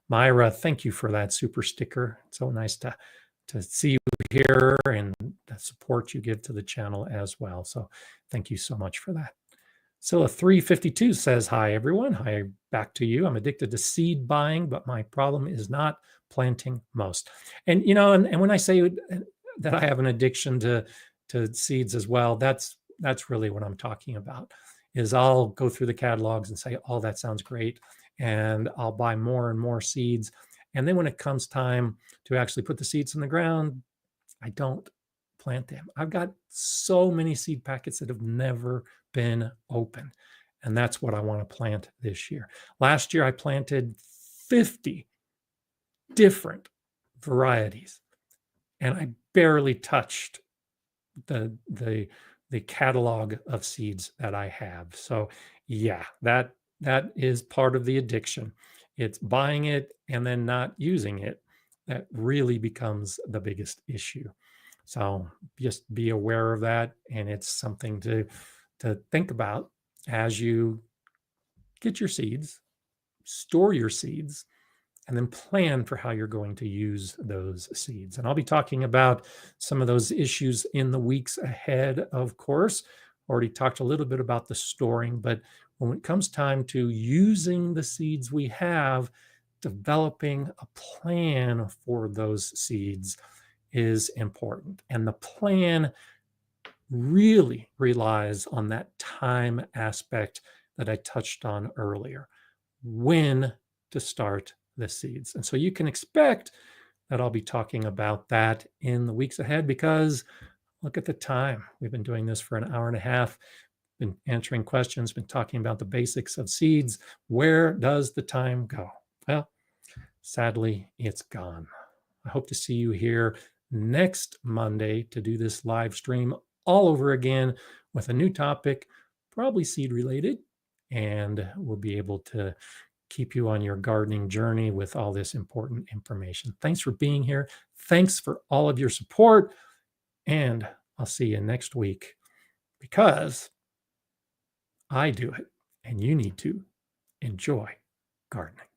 Myra, thank you for that super sticker. It's so nice to see you here and the support you give to the channel as well. So thank you so much for that. Scylla 352 says, hi, everyone. Hi, back to you. I'm addicted to seed buying, but my problem is not planting most. And, and when I say that I have an addiction to seeds as well, that's really what I'm talking about, is I'll go through the catalogs and say, oh, that sounds great. And I'll buy more and more seeds. And then when it comes time to actually put the seeds in the ground, I don't plant them. I've got so many seed packets that have never been opened. And that's what I want to plant this year. Last year, I planted 50 different varieties, and I barely touched the catalog of seeds that I have. So yeah, that is part of the addiction. It's buying it and then not using it that really becomes the biggest issue. So just be aware of that, and it's something to think about as you get your seeds, store your seeds, and then plan for how you're going to use those seeds. And I'll be talking about some of those issues in the weeks ahead, of course. Already talked a little bit about the storing, but when it comes time to using the seeds we have, developing a plan for those seeds is important. And the plan really relies on that time aspect that I touched on earlier. When to start the seeds. And so you can expect that I'll be talking about that in the weeks ahead because look at the time. We've been doing this for an hour and a half, been answering questions, been talking about the basics of seeds. Where does the time go? Well, sadly, it's gone. I hope to see you here next Monday to do this live stream all over again with a new topic, probably seed related, and we'll be able to keep you on your gardening journey with all this important information. Thanks for being here. Thanks for all of your support, and I'll see you next week because I do it and you need to enjoy gardening.